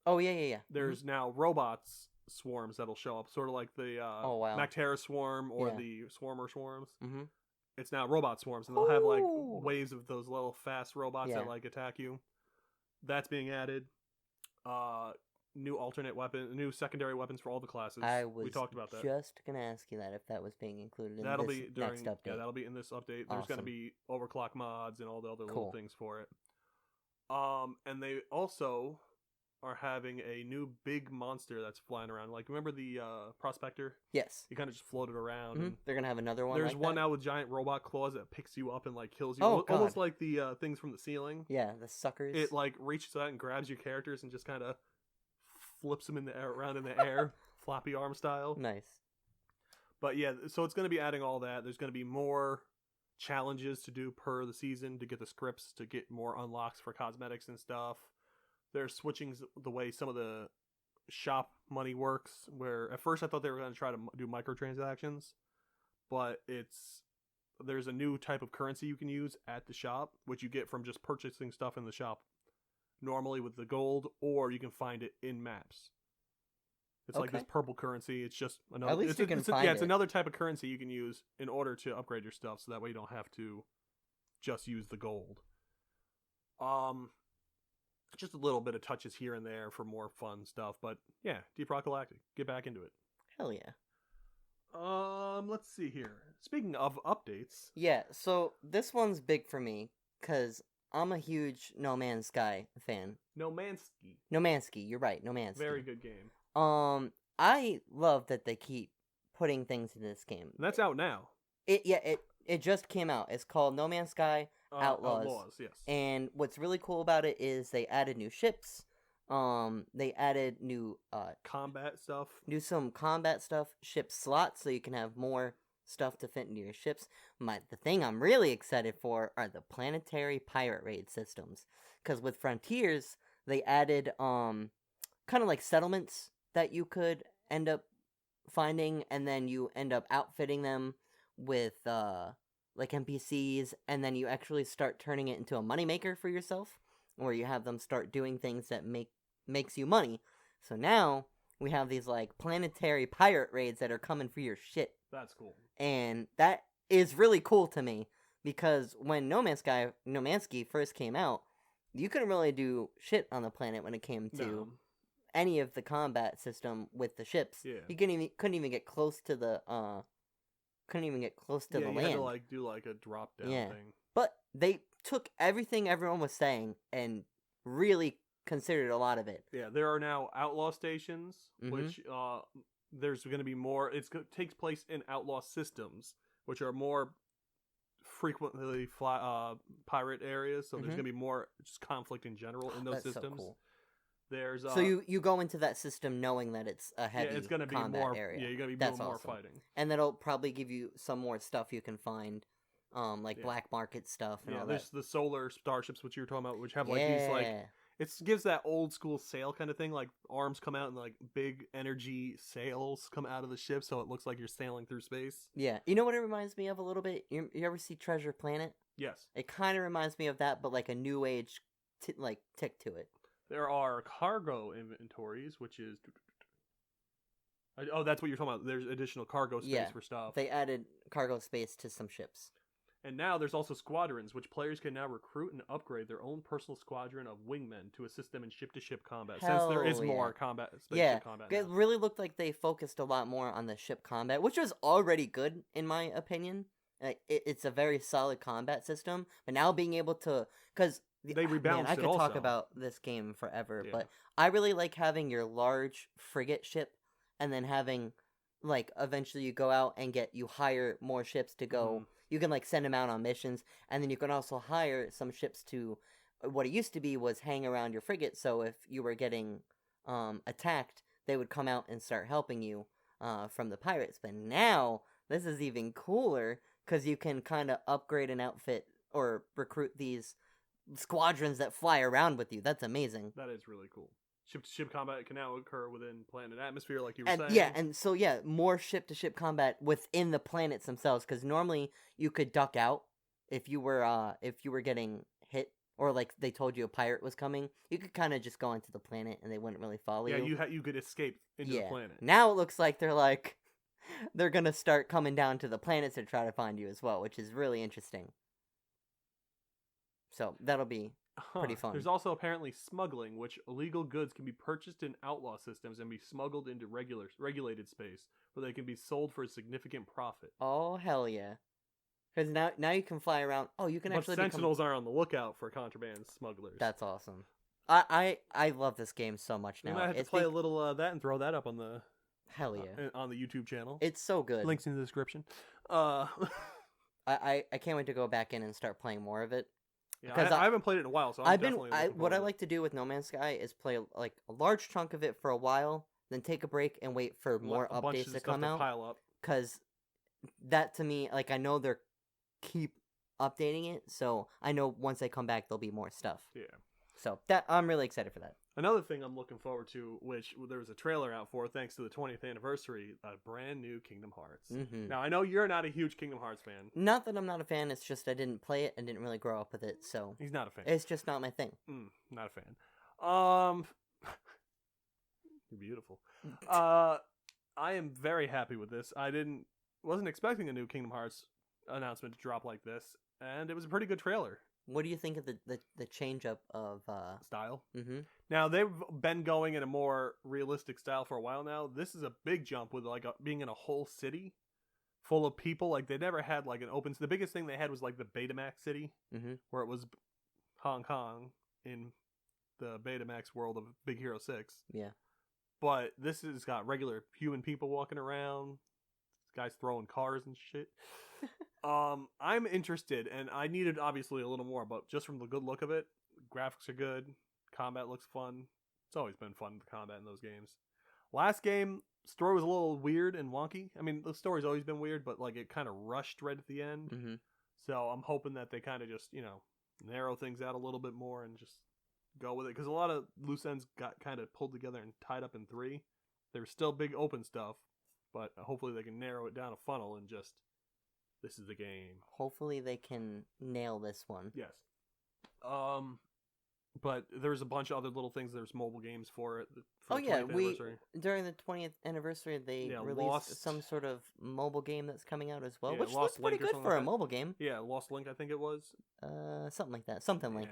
Oh, yeah. There's now robots swarms that'll show up. Sort of like the Mactera swarm or the Swarmer swarms. Mm-hmm. It's now robot swarms. And they'll have like waves of those little fast robots that like attack you. That's being added. New alternate weapon, new secondary weapons for all the classes. We talked about that. Just gonna ask you that if that was being included in that'll this be during, next update. Yeah, that'll be in this update. There's gonna be overclock mods and all the other little things for it. And they also are having a new big monster that's flying around. Like, remember the Prospector? Yes. He kind of just floated around. And They're gonna have another one. there's like one that? now with giant robot claws that picks you up and like kills you. Oh, Almost God. like the things from the ceiling. Yeah, the suckers. It like reaches out and grabs your characters and just kind of flips them in the air, around in the air, floppy arm style. Nice. But yeah, so it's going to be adding all that. There's going to be more challenges to do per the season to get the scripts, to get more unlocks for cosmetics and stuff. They're switching the way some of the shop money works, where at first I thought they were going to try to do microtransactions, but there's a new type of currency you can use at the shop, which you get from just purchasing stuff in the shop normally with the gold, or you can find it in maps. It's like this purple currency. It's just another. At least you can find yeah, it's it. another type of currency you can use in order to upgrade your stuff, so that way you don't have to just use the gold. Just a little bit of touches here and there for more fun stuff, but yeah, Deep Rock Galactic, get back into it. Hell yeah. Let's see here. Speaking of updates, Yeah, so this one's big for me because I'm a huge No Man's Sky fan. No Mansky, No Mansky, you're right. No Mansky. very good game. I love that they keep putting things in this game. And that's out now. It just came out. It's called No Man's Sky Outlaws. Yes. And what's really cool about it is they added new ships. They added new combat stuff. some combat stuff, ship slots, so you can have more stuff to fit into your ships. The thing I'm really excited for are the planetary pirate raid systems, because with Frontiers they added kind of like settlements that you could end up finding, and then you end up outfitting them with like NPCs, and then you actually start turning it into a moneymaker for yourself, where you have them start doing things that makes you money. So now we have these like planetary pirate raids that are coming for your shit. That's cool. And that is really cool to me, because when No Man's Sky first came out, you couldn't really do shit on the planet when it came to any of the combat system with the ships. Yeah. You couldn't even get close to the land. You had to like do like a drop down thing. But they took everything everyone was saying and really considered a lot of it. Yeah, there are now outlaw stations, which there's going to be more. It takes place in outlaw systems, which are more frequently pirate areas. So there's going to be more just conflict in general in those systems. So cool. There's so you go into that system knowing that it's a heavy it's gonna be combat more, area. Yeah, you're going to be That's doing more awesome. fighting. And that'll probably give you some more stuff you can find, like black market stuff and all that. There's the solar starships, which you were talking about, which have like these like... It gives that old school sail kind of thing, like arms come out and like big energy sails come out of the ship, so it looks like you're sailing through space. Yeah, you know what it reminds me of a little bit? You ever see Treasure Planet? Yes. It kind of reminds me of that, but like a new age tick to it. There are cargo inventories, which is... Oh, that's what you're talking about. There's additional cargo space for stuff. They added cargo space to some ships. And now there's also squadrons, which players can now recruit and upgrade their own personal squadron of wingmen to assist them in ship-to-ship combat, since there is more combat spaceship combat now. It really looked like they focused a lot more on the ship combat, which was already good, in my opinion. It's a very solid combat system, but now being able to... Because they rebalanced I could it also. talk about this game forever, but I really like having your large frigate ship, and then having, like, eventually you go out and you hire more ships to go... You can, like, send them out on missions, and then you can also hire some ships to... What it used to be was hang around your frigate, so if you were getting attacked, they would come out and start helping you from the pirates. But now, this is even cooler, because you can kind of upgrade an outfit or recruit these squadrons that fly around with you. That's amazing. That is really cool. Ship-to-ship combat can now occur within planet atmosphere, like you were saying. Yeah, and so, more ship-to-ship combat within the planets themselves, because normally you could duck out if you were getting hit, or, like, they told you a pirate was coming. You could kind of just go into the planet, and they wouldn't really follow you. Yeah, you could escape into the planet. Now it looks like they're gonna start coming down to the planets to try to find you as well, which is really interesting. So, that'll be... pretty fun. There's also apparently smuggling, which illegal goods can be purchased in outlaw systems and be smuggled into regulated space, where they can be sold for a significant profit. Oh, hell yeah. Because now you can fly around. Oh, you can actually Sentinels are on the lookout for contraband smugglers. That's awesome. I love this game so much We now. might have to It's play a little that and throw that up on the hell yeah. on the YouTube channel. It's so good. Links in the description. Uh, I can't wait to go back in and start playing more of it. yeah, Because I haven't played it in a while, so I'm definitely looking what forward I to it. like to do with No Man's Sky is play like a large chunk of it for a while, then take a break and wait for more A bunch updates of to stuff come out. pile up. Because that to me, like I know they're keep updating it, so I know once they come back there'll be more stuff. Yeah. So that I'm really excited for that. Another thing I'm looking forward to, which there was a trailer out for, thanks to the 20th anniversary, a brand new Kingdom Hearts. Mm-hmm. Now I know you're not a huge Kingdom Hearts fan. Not that I'm not a fan, it's just I didn't play it and didn't really grow up with it, so He's not a fan. it's just not my thing. Not a fan. You're beautiful. I am very happy with this. Wasn't expecting a new Kingdom Hearts announcement to drop like this, and it was a pretty good trailer. What do you think of the change up of Style. Mm-hmm. Now they've been going in a more realistic style for a while now. This is a big jump with like being in a whole city full of people. Like they never had like an open. The biggest thing they had was like the Betamax city, where it was Hong Kong in the Betamax world of Big Hero 6. Yeah. But this has got regular human people walking around. Guys throwing cars and shit. I'm interested, and I needed obviously a little more, but just from the good look of it, graphics are good, combat looks fun. It's always been fun, the combat in those games. Last game, story was a little weird and wonky. I mean, the story's always been weird, but like it kind of rushed right at the end. Mm-hmm. So I'm hoping that they kind of just, narrow things out a little bit more and just go with it. Because a lot of loose ends got kind of pulled together and tied up in 3. There's still big open stuff, but hopefully they can narrow it down a funnel and just, this is the game. Hopefully they can nail this one. Yes. But there's a bunch of other little things. There's mobile games for it. For the 20th anniversary. During the 20th anniversary, they released some sort of mobile game that's coming out as well, which looks pretty good for a mobile game. Yeah, Lost Link, I think it was. Something like that. Something like.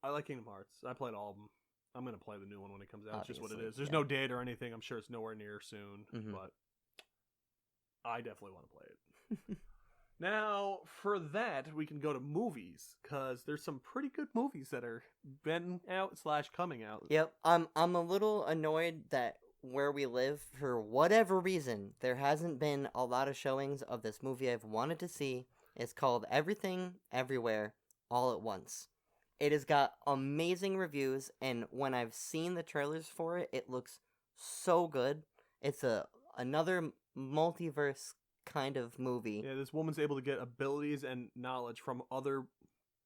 I like Kingdom Hearts. I played all of them. I'm gonna play the new one when it comes out. Obviously, it's just what it is. There's no date or anything. I'm sure it's nowhere near soon, but I definitely want to play it. Now, for that, we can go to movies, because there's some pretty good movies that are been out / coming out. Yep, I'm a little annoyed that where we live, for whatever reason, there hasn't been a lot of showings of this movie I've wanted to see. It's called Everything, Everywhere, All at Once. It has got amazing reviews, and when I've seen the trailers for it, it looks so good. It's another multiverse kind of movie. Yeah, this woman's able to get abilities and knowledge from other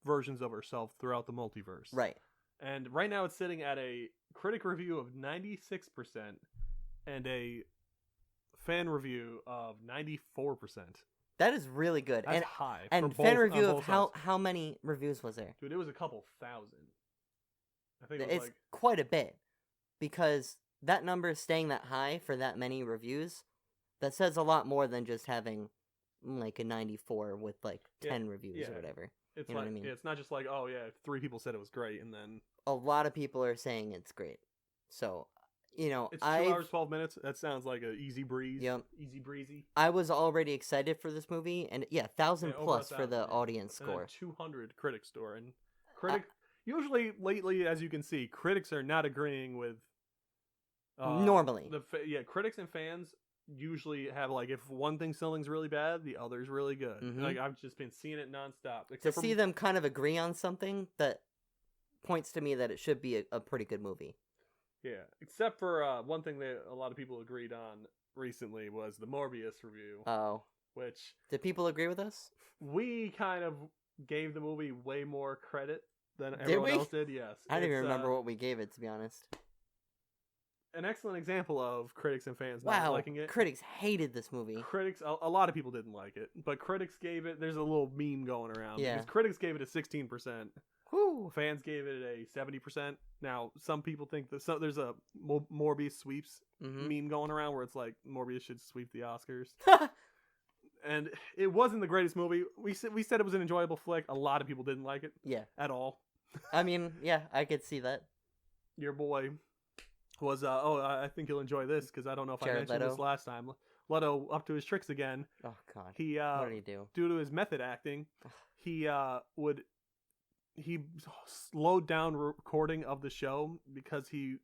versions of herself throughout the multiverse. Right. And right now it's sitting at a critic review of 96% and a fan review of 94%. That is really good. That's high. And fan review of how many reviews was there? Dude, it was a couple thousand. I think it's quite a bit, because that number is staying that high for that many reviews. That says a lot more than just having like a 94 with like 10 reviews or whatever. It's you know what I mean? It's not just like, oh yeah, 3 people said it was great, and then a lot of people are saying it's great. So, it's 2 hours 12 minutes. That sounds like an easy breeze. Yep. Easy breezy. I was already excited for this movie, and 1,000 plus for the audience score. And 200 critic score, and usually lately, as you can see, critics are not agreeing with. Normally, critics and fans usually have like, if one thing something's really bad, the other's really good. Like I've just been seeing it nonstop. See them kind of agree on something that points to me that it should be a pretty good movie. Yeah, except for one thing that a lot of people agreed on recently was the Morbius review. Oh, which did people agree with us? We kind of gave the movie way more credit than everyone else did. Yes, I don't even remember what we gave it, to be honest. An excellent example of critics and fans not liking it. Critics hated this movie. Critics, a lot of people didn't like it, but critics gave it. There's a little meme going around. Yeah. Because critics gave it a 16%. Whew. Fans gave it a 70%. Now, some people think that there's a Morbius sweeps meme going around where it's like Morbius should sweep the Oscars. And it wasn't the greatest movie. We said it was an enjoyable flick. A lot of people didn't like it. Yeah. At all. I mean, yeah, I could see that. Your boy was, I think you'll enjoy this, because I don't know if Jared I mentioned Leto. this last time. Leto up to his tricks again. Oh, God. He, what did he do? Due to his method acting, he would he slowed down recording of the show because he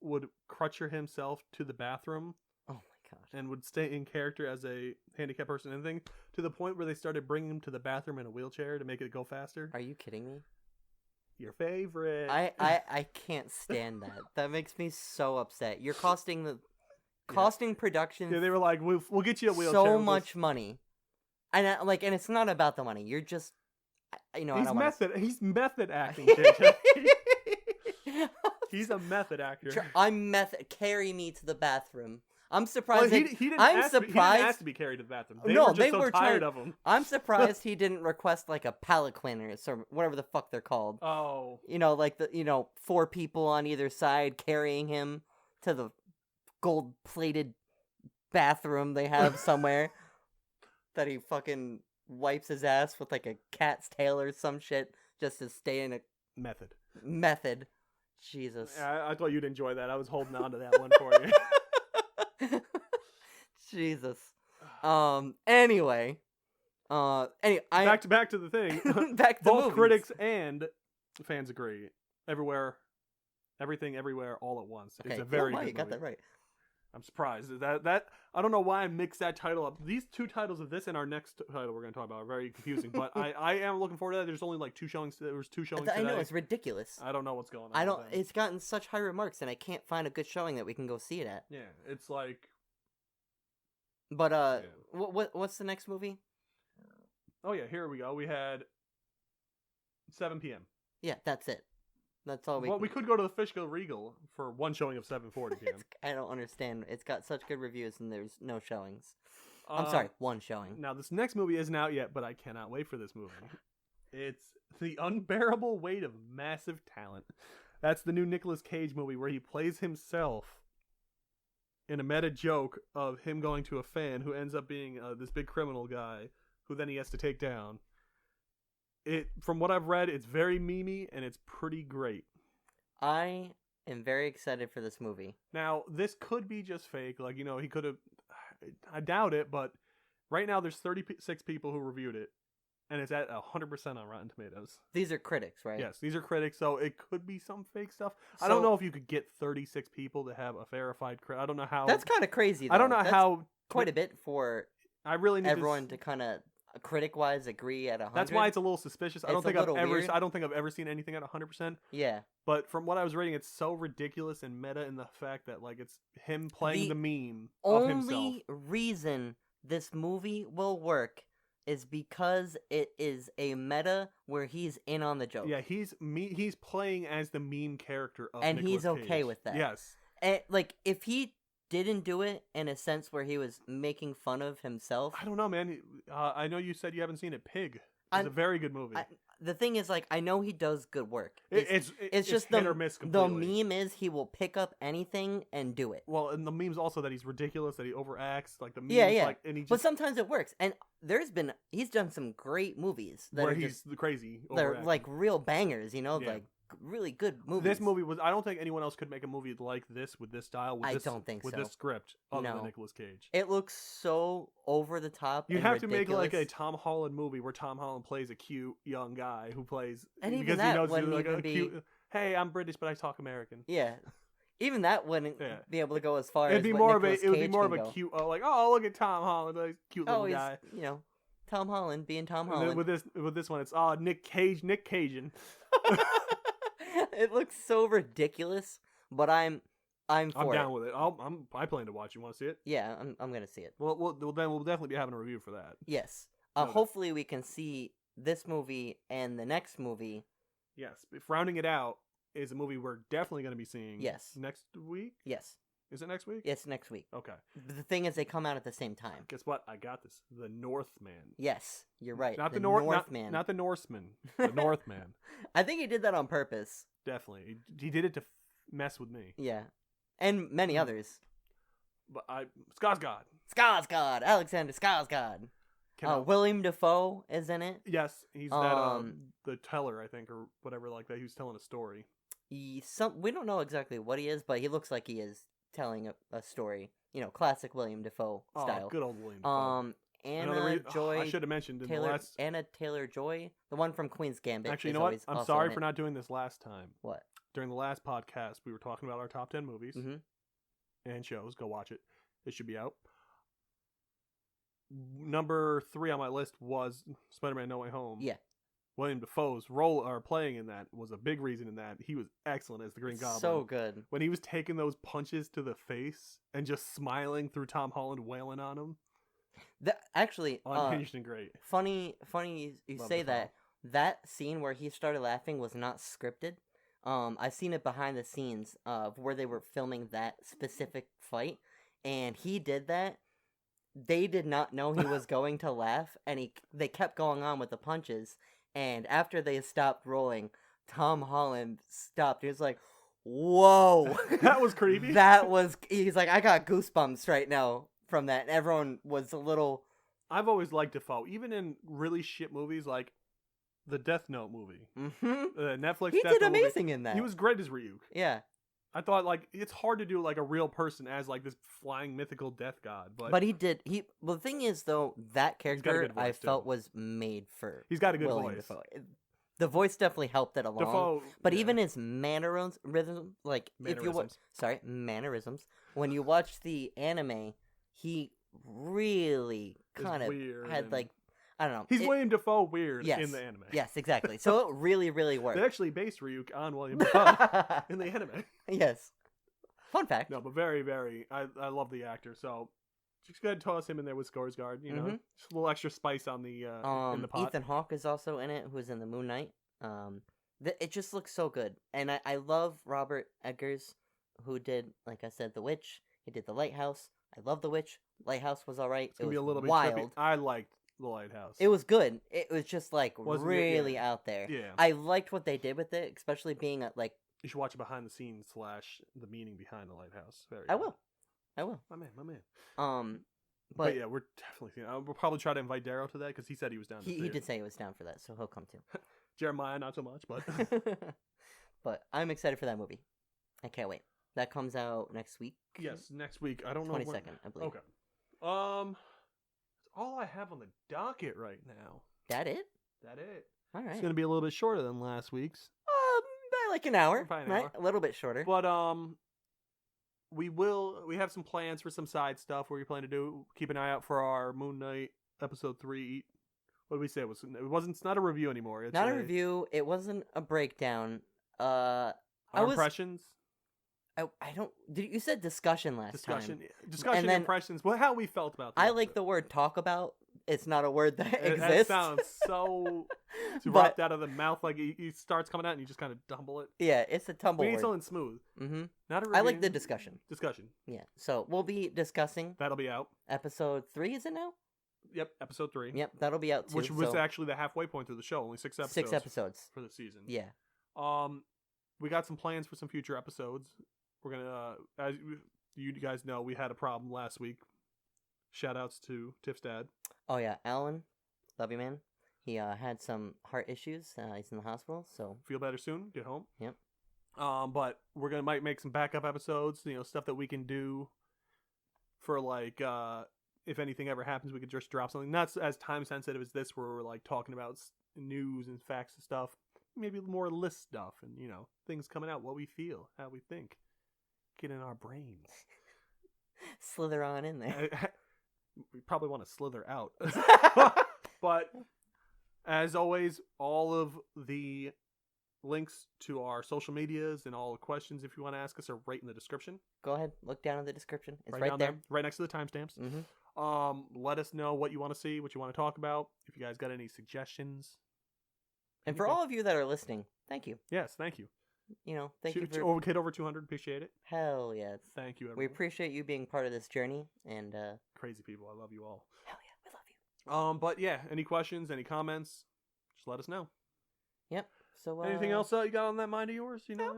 would crutcher himself to the bathroom. Oh my god. And would stay in character as a handicapped person and everything, to the point where they started bringing him to the bathroom in a wheelchair to make it go faster. Are you kidding me? Your favorite. I can't stand that. That makes me so upset. You're costing production. Yeah, they were like, we'll get you a wheelchair. So much money, and and it's not about the money. You're just, He's He's method acting. JJ. He's a method actor. Carry me to the bathroom. I'm surprised. Well, he didn't ask to be carried to the bathroom. They were tired of him. I'm surprised he didn't request like a palate cleaner or whatever the fuck they're called. Oh, like 4 people on either side carrying him to the gold-plated bathroom they have somewhere that he fucking wipes his ass with like a cat's tail or some shit just to stay in a method. Jesus. I thought you'd enjoy that. I was holding on to that one for you. Jesus. Anyway, back to the thing. Back to both movies. critics and fans agree. Everything, everywhere, all at once. Okay. It's a very good you movie. got that right. I'm surprised that I don't know why I mixed that title up. These 2 titles of this and our next title we're going to talk about are very confusing. But I am looking forward to that. There's only like 2 showings. There was 2 showings. I know, it's ridiculous. I don't know what's going on. It's gotten such high remarks, and I can't find a good showing that we can go see it at. Yeah, it's like. But what's the next movie? Oh yeah, here we go. We had 7 p.m. Yeah, that's it. That's all we. Well, we could go to the Fishkill Regal for 1 showing of 7:40 p.m. I don't understand. It's got such good reviews, and there's no showings. I'm sorry, 1 showing. Now this next movie isn't out yet, but I cannot wait for this movie. It's The Unbearable Weight of Massive Talent. That's the new Nicolas Cage movie where he plays himself in a meta joke of him going to a fan who ends up being this big criminal guy who then he has to take down. From what I've read, it's very memey and it's pretty great. I am very excited for this movie. Now, this could be just fake. Like, he could have... I doubt it, but right now there's 36 people who reviewed it, and it's at 100% on Rotten Tomatoes. These are critics, right? Yes, these are critics, so it could be some fake stuff. I don't know if you could get 36 people to have a verified critic. I don't know how... That's kind of crazy, though. I don't know how... Quite a bit for I really need everyone to kind of... critic-wise agree at 100. That's why it's a little suspicious. I don't think I've ever seen anything at 100%. Yeah. But from what I was reading, it's so ridiculous and meta in the fact that like it's him playing the meme of himself. The only reason this movie will work is because it is a meta where he's in on the joke. Yeah, he's playing as the meme character of and Nicolas he's okay Cage. with that. Yes. And, if he didn't do it in a sense where he was making fun of himself. I don't know, man. I know you said you haven't seen it. Pig. It's a very good movie. The thing is, I know he does good work. It's just hit or miss completely. The meme is he will pick up anything and do it. Well, and the meme's also that he's ridiculous, that he overacts. Like the memes, yeah. And he just, but sometimes it works. And he's done some great movies that where are he's crazy. They're like real bangers, like really good movies. This movie was. I don't think anyone else could make a movie like this with this style. Don't think with this script other than Nicolas Cage. It looks so over the top. You have ridiculous. to make like a Tom Holland movie where Tom Holland plays a cute young guy who plays and because even that he knows wouldn't like even a be... cute. Hey, I'm British, but I talk American. Yeah, even that wouldn't be able to go as far. It'd be as more of a. It would be more of a cute. Oh, like look at Tom Holland, like, cute little guy. Tom Holland being Tom Holland. With this one, it's Nick Cajun. It looks so ridiculous, but I'm down with it. I plan to watch. You want to see it? Yeah, I'm gonna see it. Well, then we'll definitely be having a review for that. Yes. Hopefully we can see this movie and the next movie. Yes. Rounding it out is a movie we're definitely going to be seeing. Yes. Next week. Yes. Is it next week? Yes, next week. Okay. The thing is, they come out at the same time. Guess what? I got this. The Northman. Yes, you're right. Not the Northman. Not the Norseman. The Northman. I think he did that on purpose. Definitely. He did it to mess with me. Yeah. And many others. But Skarsgård. Skarsgård. Alexander Skarsgård. William Dafoe is in it. Yes. He's the teller, I think, or whatever like that. He was telling a story. We don't know exactly what he is, but he looks like he is telling a story. Classic William Dafoe style. Good old William Dafoe. Anna Joy. I should have mentioned in the Taylor last. Anna Taylor-Joy, the one from Queen's Gambit. Actually, you is know what? always I'm also sorry in for it. not doing this last time. What? During the last podcast, we were talking about our top 10 movies and shows. Go watch it. It should be out. Number 3 on my list was Spider-Man: No Way Home. Yeah. William Dafoe's role or playing in that was a big reason in that. He was excellent as the Green Goblin. So good. When he was taking those punches to the face and just smiling through Tom Holland wailing on him. Actually, Unhinged and great. Funny you Love say Dafoe. that. That scene where he started laughing was not scripted. I've seen it behind the scenes of where they were filming that specific fight, and he did that. They did not know he was going to laugh, and they kept going on with the punches. And after they stopped rolling, Tom Holland stopped. He was like, "Whoa, That was creepy." He's like, I got goosebumps right now from that. And everyone was a little. I've always liked Dafoe, even in really shit movies like the Death Note movie. Netflix. He Death did Note movie. amazing in that. He was great as Ryuk. Yeah. I thought like it's hard to do like a real person as like this flying mythical death god, but he did. Well, the thing is, though, that got a character good voice, I felt too. was made for. He's got a good William voice. Dafoe. The voice definitely helped it along. Dafoe, But yeah. even his mannerisms, like mannerisms. When you watch the anime, he really It's kind of weird had and- like, I don't know. He's William Dafoe weird Yes. in the anime. Yes, exactly. So it really, really They worked. actually based Ryuk on William Dafoe in the anime. Yes. Fun fact. No, but very, very. I love the actor, so just go ahead and toss him in there with Skarsgård. You know, just a little extra spice on the in the pot. Ethan Hawke is also in it, who's in the Moon Knight. It just looks so good, and I love Robert Eggers, who did, like I said, The Witch. He did The Lighthouse. I love The Witch. Lighthouse was alright. It's gonna It be a was little bit wild. trippy. I liked The Lighthouse. It was good. It was just like Wasn't it? really Yeah. out there. Yeah. I liked what they did with it, especially being like. You should watch it behind the scenes / the meaning behind The Lighthouse. Very. I good. will. I will. My man. But yeah, we're definitely. We'll probably try to invite Daryl to that because he said he was down. he did say he was down for that, so he'll come too. Jeremiah, not so much, but But I'm excited for that movie. I can't wait. That comes out next week. yes, next week. I don't know. 22nd, I believe. Okay. That's all I have on the docket right now. That it? That it. All right. It's gonna be a little bit shorter than last week's, By like an hour, By an right? hour. A little bit shorter. but we have some plans for some side stuff where we plan to do. Keep an eye out for our Moon Knight episode 3. What did we say? It's not a review anymore. It's Not a review. It wasn't a breakdown. Our impressions. I don't. You said discussion last time. Discussion, then- impressions. Well, how we felt about. I like the word talk about. It's not a word that That exists. sounds so But- dropped out of the mouth. Like he starts coming out and you just kind of tumble it. Yeah, it's a tumble We need word. something smooth. Mm-hmm. Not a I like review. the discussion. Discussion. Yeah. So we'll be discussing That'll be out. episode 3. Is it now? Yep, episode 3. Yep, that'll be out too. Which was so actually the halfway point through the show. Only 6 episodes. 6 episodes. for the season. Yeah. We got some plans for some future episodes. We're gonna, as you guys know, we had a problem last week. Shout outs to Tiff's dad. Oh yeah, Alan, love you, man. He had some heart issues. He's in the hospital, so Feel better soon. Get home. Yep. But we're gonna might make some backup episodes. You know, stuff that we can do for like if anything ever happens, we could just drop something. Not as time sensitive as this, where we're like talking about news and facts and stuff. Maybe more list stuff and things coming out, what we feel, how we think, get in our brains. slither on in there. We probably want to slither out. But as always, all of the links to our social medias and all the questions, if you want to ask us, are right in the description. Go ahead, look down in the description. It's right down there. right next to the timestamps. Mm-hmm. Let us know what you want to see, what you want to talk about. If you guys got any suggestions. And for anything. all of you that are listening, thank you. Yes, thank you. Thank you for Hit over 200. Appreciate it. hell yes. Thank you, We everyone. appreciate you being part of this journey, and Crazy people. I love you all. hell yeah, we love you. But yeah, any questions, any comments, just let us know. Yep. So Anything else you got on that mind of yours? No,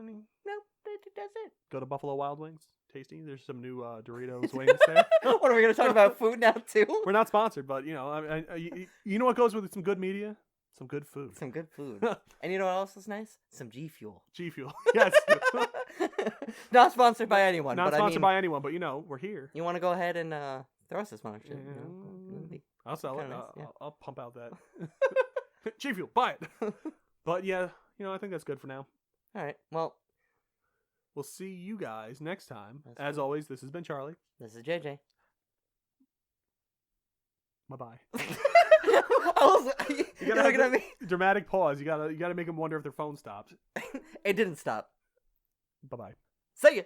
that's it. Go to Buffalo Wild Wings. Tasty. There's some new Doritos wings there. What are we gonna talk about food now too? We're not sponsored, but you know what goes with some good media? Some good food. Some good food. And you know what else is nice? Some G Fuel. G Fuel. Yes. Not sponsored by anyone. Not but sponsored I mean, by anyone, but we're here. You want to go ahead and throw us a sponsor? I'll sell it. Kinda nice, yeah. I'll pump out that. G Fuel, buy it. But yeah, I think that's good for now. All right. Well, we'll see you guys next time. That's As cool. always, this has been Charlie. This is JJ. Bye-bye. You're looking at me. Dramatic pause. You gotta make them wonder if their phone stopped. It didn't stop. Bye-bye. See ya.